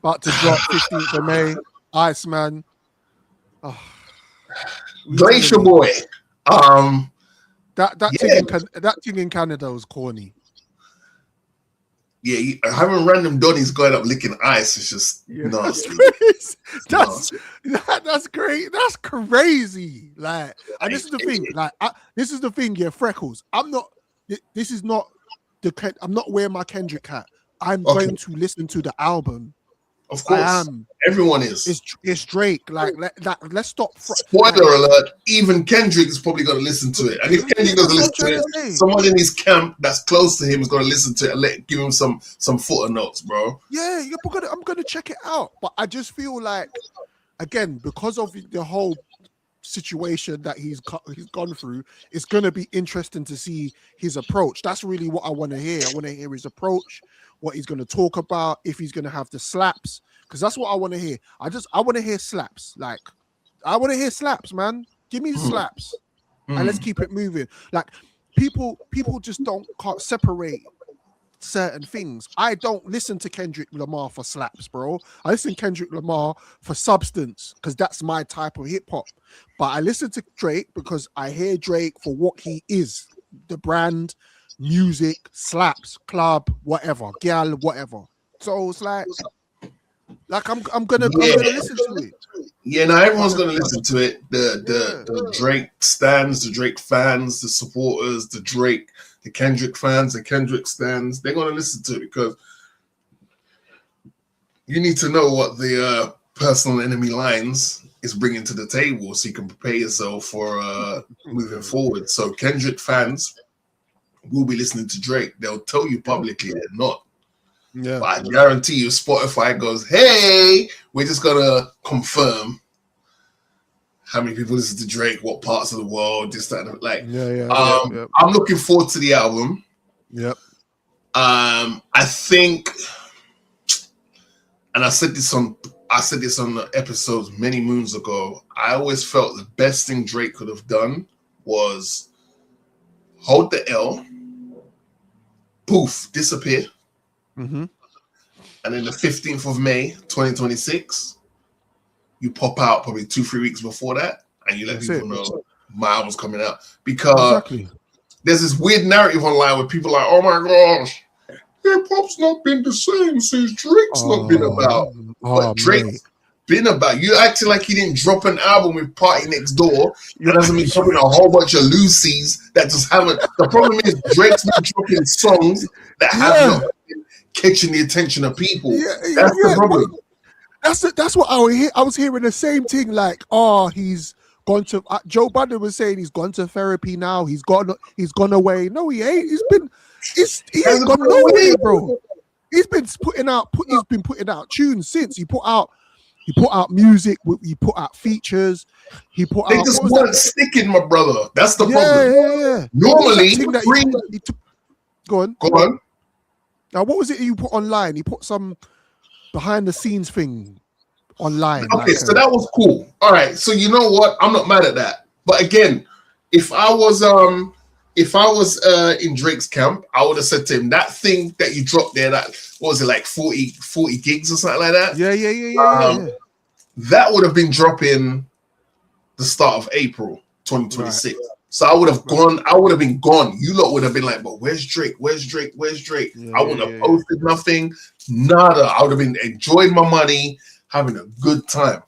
drop 15th of May? Iceman. Glacier Boy. That thing in Canada was corny. Yeah, having random Donnies going up licking ice is just nasty. That's great. That's crazy. Like, and this is the thing. Like, this is the thing. Yeah, Freckles. I'm not wearing my Kendrick hat. I'm going to listen to the album. Of course, everyone is. It's Drake. Like, let's stop. Spoiler alert! Even Kendrick is probably going to listen to it, and if Kendrick doesn't listen to it, someone in his camp that's close to him is going to listen to it and give him some footer notes, bro. Yeah, I'm gonna check it out, but I just feel like, again, because of the whole situation that he's gone through, it's gonna be interesting to see his approach. That's really what I want to hear. I want to hear his approach, what he's going to talk about, if he's going to have the slaps, because that's what I want to hear. I want to hear slaps. Like, I want to hear slaps, man. Give me the slaps, and let's keep it moving. Like, people just can't separate certain things. I don't listen to Kendrick Lamar for slaps, bro. I listen to Kendrick Lamar for substance because that's my type of hip hop. But I listen to Drake because I hear Drake for what he is, the brand, music, slaps, club, whatever, girl, whatever. So it's like I'm gonna listen to it. Yeah, no, everyone's gonna listen to it. The Drake stands, the Drake fans, the supporters, the Kendrick fans, the Kendrick stands, they're gonna listen to it because you need to know what the personal enemy lines is bringing to the table so you can prepare yourself for moving forward. So Kendrick fans will be listening to Drake. They'll tell you publicly they're not. Yeah. But I guarantee you Spotify goes, hey, we're just gonna confirm how many people listen to Drake, what parts of the world, this, that, and like. I'm looking forward to the album. Yep. I think, and I said this on the episodes many moons ago. I always felt the best thing Drake could have done was hold the L, poof, disappear. Mm-hmm. And then the 15th of May, 2026, you pop out probably 2-3 weeks before that, and you let people know my album's coming out. Because there's this weird narrative online where people are like, oh my gosh, hip-hop's not been the same since Drake's not been about. But Drake's been about. You acting like he didn't drop an album with Party Next Door. That doesn't mean dropping a whole bunch of Lucy's that just haven't. The problem is Drake's been dropping songs that have not been catching the attention of people. That's the problem. That's what I was hearing the same thing. Like, he's gone to. Joe Budden was saying he's gone to therapy now. He's gone away. No, he ain't. He ain't gone nowhere, bro. He's been putting out tunes since he put out He put out music. He put out features. He put They out. just weren't sticking, my brother. That's the problem. Yeah. Normally, he took, go on. Go on. Now, what was it you put online? He put some behind the scenes thing online. Okay, so that was cool. All right, so you know what? I'm not mad at that. But again, if I was in Drake's camp, I would have said to him, that thing that you dropped there, that what was it, like 40 gigs or something like that? Yeah. That would have been dropping the start of April 2026. Right. So I would have gone, I would have been gone. You lot would have been like, but where's Drake? Where's Drake? Where's Drake? I wouldn't have posted nothing, nada. I would have been enjoying my money, having a good time.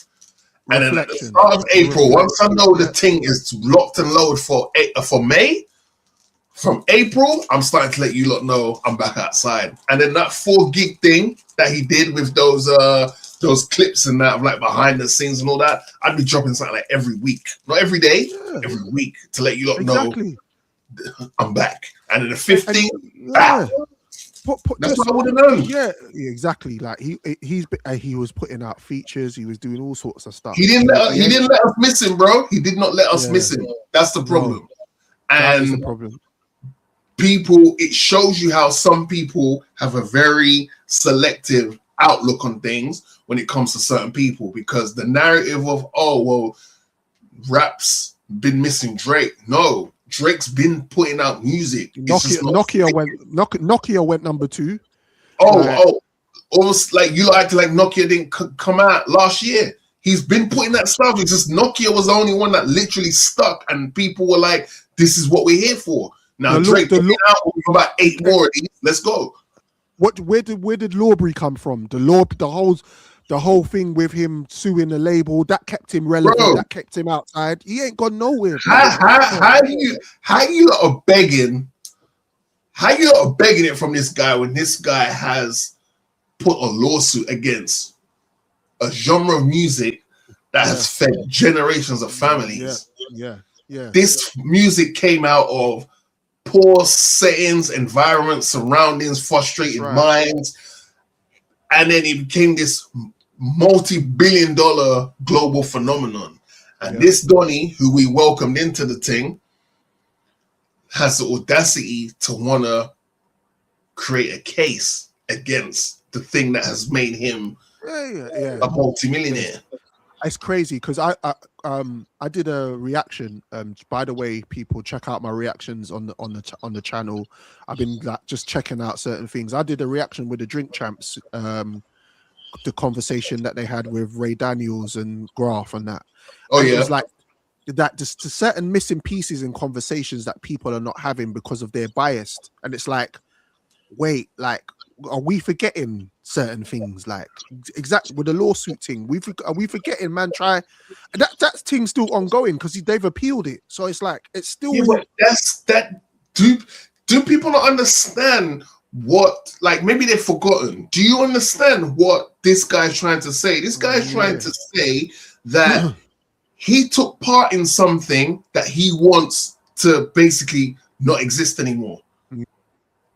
And then at the start of April, once I know the thing is locked and loaded for May, from April, I'm starting to let you lot know I'm back outside. And then that 4 gig thing that he did with those clips and that of like behind the scenes and all that, I'd be dropping something like every week, not every day, every week to let you lot know I'm back. And then the 15th, back. That's what I would have known. Yeah, exactly. Like he was putting out features. He was doing all sorts of stuff. He didn't let us miss him, bro. He did not let us miss him. That's the problem. That is the problem. People, it shows you how some people have a very selective outlook on things when it comes to certain people, because the narrative of, oh, well, rap's been missing Drake. No, Drake's been putting out music. Nokia went number 2. Almost like you acting like Nokia didn't come out last year. He's been putting that stuff. It's just Nokia was the only one that literally stuck, and people were like, this is what we're here for. Now Drake put out about 8 more of these. Let's go. Where did Lawbury come from? The whole thing with him suing the label, that kept him relevant. Bro, that kept him outside. He ain't gone nowhere. How you are begging? How you are begging it from this guy when this guy has put a lawsuit against a genre of music that has fed generations of families? Yeah. This music came out of poor settings, environments, surroundings, frustrated minds, and then it became this multi-billion-dollar global phenomenon. And this Donny, who we welcomed into the thing, has the audacity to want to create a case against the thing that has made him a multi-millionaire. It's crazy because I did a reaction. By the way, people, check out my reactions on the channel. I've been like just checking out certain things. I did a reaction with the Drink Champs, the conversation that they had with Ray Daniels and Graf and that. It was like that, just to certain missing pieces in conversations that people are not having because of their biased. And it's like, wait, like, are we forgetting certain things? Like exactly with the lawsuit thing, are we forgetting, man? That thing's still ongoing because they've appealed it. So it's like it's still. Yeah, but that's that. Do people not understand what? Like maybe they've forgotten. Do you understand what this guy's trying to say? This guy's trying to say that he took part in something that he wants to basically not exist anymore.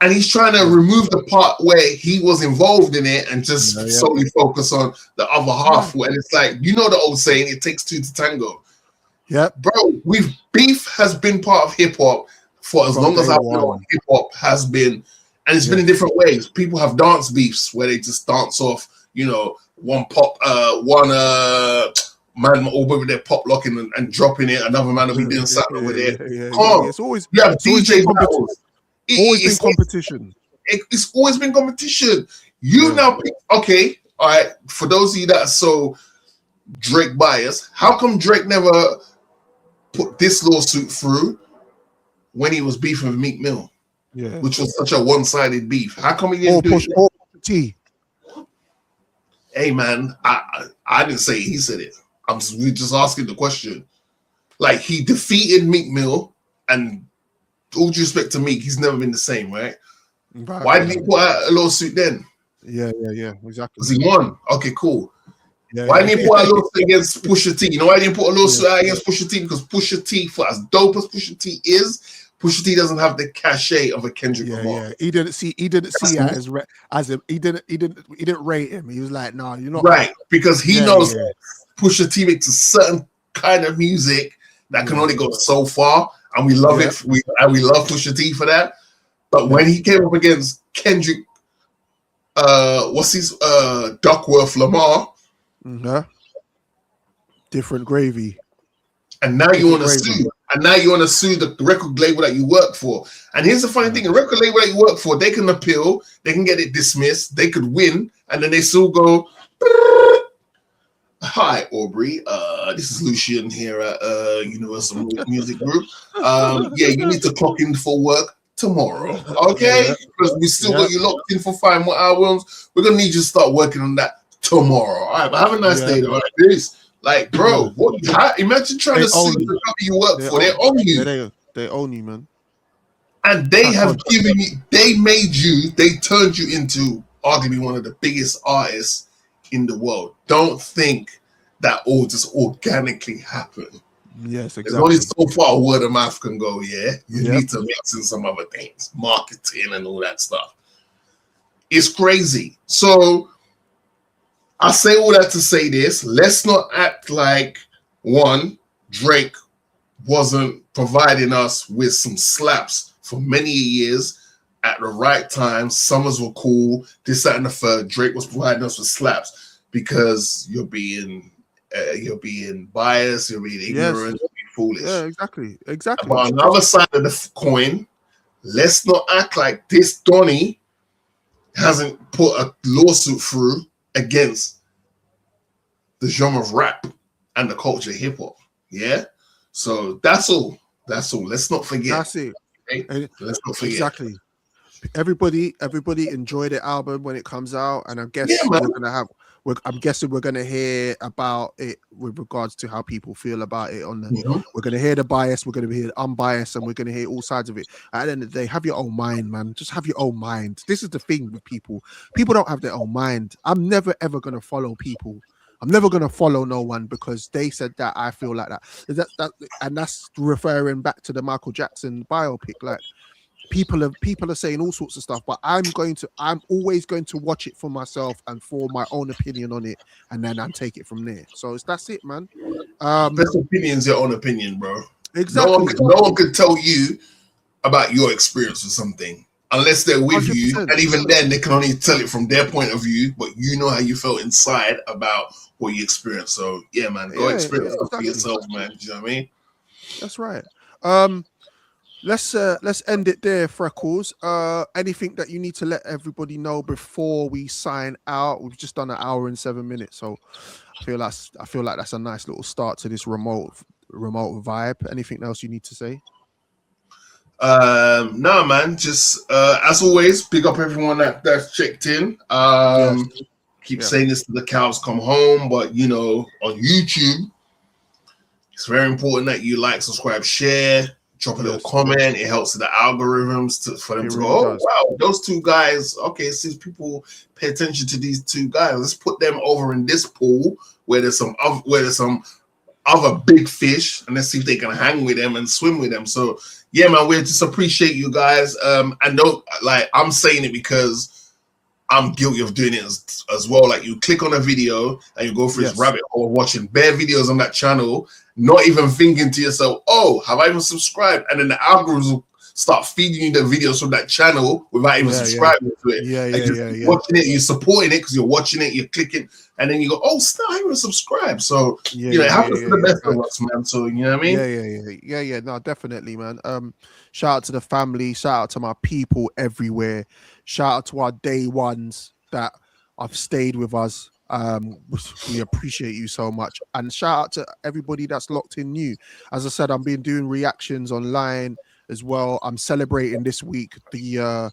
And he's trying to remove the part where he was involved in it and just solely focus on the other half. And it's like, you know the old saying, it takes 2 to tango. Yeah. Bro, beef has been part of hip-hop for as long as I've known hip-hop has been. And it's been in different ways. People have dance beefs where they just dance off, one man over with their pop locking and dropping it. Another man will be doing something over there. It's always, you have DJ battles. It's competition. It's always been competition. Now, okay, all right. For those of you that are so Drake biased, how come Drake never put this lawsuit through when he was beefing with Meek Mill? Yeah, which was such a one-sided beef. How come he didn't do it? Hey man, I didn't say it, he said it. We're just asking the question. Like he defeated Meek Mill, and all due respect to Meek, he's never been the same, right? Why didn't he put out a lawsuit then? Yeah, exactly. Because he won. Okay, cool. Why didn't he put out a lawsuit against Pusha T? Why didn't he put a lawsuit out against Pusha T? Because Pusha T, for as dope as Pusha T is, Pusha T doesn't have the cachet of a Kendrick Lamar. Yeah. He didn't see it he didn't rate him. He was like, no, you're not right, because he knows Pusha T makes a certain kind of music that can only go so far, and we love it. We love Pusha T for that. But when he came up against Kendrick, Duckworth Lamar, different gravy. And now you want to sue. And now you want to sue the record label that you work for. And here's the funny thing: the record label that you work for, they can appeal, they can get it dismissed, they could win, and then they still go, hi, Aubrey. This is Lucian here at Universal Music Group. Yeah, you need to clock in for work tomorrow, okay? Because we still got you locked in for 5 more albums. We're gonna need you to start working on that tomorrow. All right, but have a nice day, all right? Peace. Like, bro, imagine trying to sue the company you work for. They own you. They own you, man. And they have given you, they turned you into arguably one of the biggest artists in the world. Don't think that all just organically happened. Yes, exactly. There's only so far word of mouth can go, yeah? You need to mix in some other things, marketing and all that stuff. It's crazy. So I say all that to say this. Let's not act like, one, Drake wasn't providing us with some slaps for many years at the right time. Summers were cool. This, that, and the third. Drake was providing us with slaps because you're being biased, you're being ignorant, you're being foolish. Yeah, exactly. But on the other side of the coin, let's not act like this Donny hasn't put a lawsuit through against the genre of rap and the culture of hip hop. Yeah. So that's all. Let's not forget. That's it. Okay? Let's not forget. Exactly. Everybody enjoy the album when it comes out, and I'm guessing we're gonna hear about it with regards to how people feel about it. We're gonna hear the bias, we're gonna hear the unbiased, and we're gonna hear all sides of it. At the end of the day, have your own mind, man. Just have your own mind. This is the thing with people. People don't have their own mind. I'm never ever gonna follow people. I'm never gonna follow no one because they said that. I feel like that. And that's referring back to the Michael Jackson biopic. Like people are saying all sorts of stuff, but I'm always going to watch it for myself and for my own opinion on it, and then I'll take it from there. So that's it, man. Best opinion's your own opinion, bro. Exactly. No one could tell you about your experience with something unless they're with 100%. You, and even then they can only tell it from their point of view, but you know how you felt inside about what you experienced. So yeah, man, go experience it for yourself, man. Do you know what I mean? That's right. Let's end it there, Freckles. Anything that you need to let everybody know before we sign out? We've just done 1 hour and 7 minutes, so I feel like that's a nice little start to this remote vibe. Anything else you need to say? No, man. Just as always, big up everyone that's checked in. Keep saying this to the cows come home, but on YouTube, it's very important that you like, subscribe, share. Drop a little comment. It helps with the algorithms for them to go, oh, wow, those two guys. Okay, since people pay attention to these two guys, let's put them over in this pool where there's some other big fish, and let's see if they can hang with them and swim with them. So, yeah, man, we just appreciate you guys. And don't I'm saying it because I'm guilty of doing it as well. Like, you click on a video and you go through this rabbit hole watching bare videos on that channel, not even thinking to yourself, oh, have I even subscribed? And then the algorithms will start feeding you the videos from that channel without even subscribing to it. You're watching it, you're supporting it because you're watching it, you're clicking, and then you go, oh, snap, I even subscribe. So, it happens to the best of us, man. So, you know what I mean? Yeah. No, definitely, man. Shout out to the family. Shout out to my people everywhere. Shout out to our day ones that have stayed with us. We appreciate you so much, and shout out to everybody that's locked in new. As I said, I've been doing reactions online as well. I'm celebrating this week the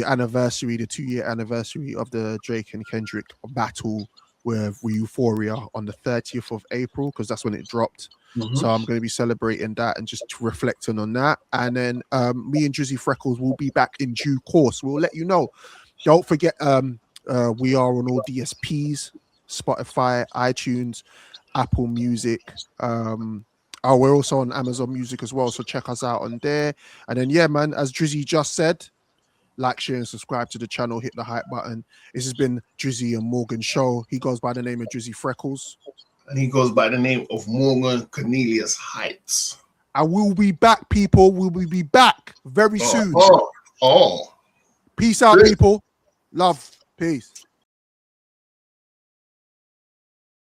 anniversary, the 2-year anniversary of the Drake and Kendrick battle with Euphoria on the 30th of April, because that's when it dropped. So I'm going to be celebrating that and just reflecting on that. And then me and Drizzy Freckles will be back in due course. We'll let you know. Don't forget, we are on all DSPs, Spotify, iTunes, Apple Music, Oh, we're also on Amazon Music as well, so check us out on there. And then, yeah, man, as Drizzy just said, like, share, and subscribe to the channel. Hit the hype button. This has been Drizzy and Morgan Show. He goes by the name of Drizzy Freckles. And he goes by the name of Morgan Cornelius Heights. I will be back, people. We will be back very soon. Oh. Peace out, people. Love. Peace.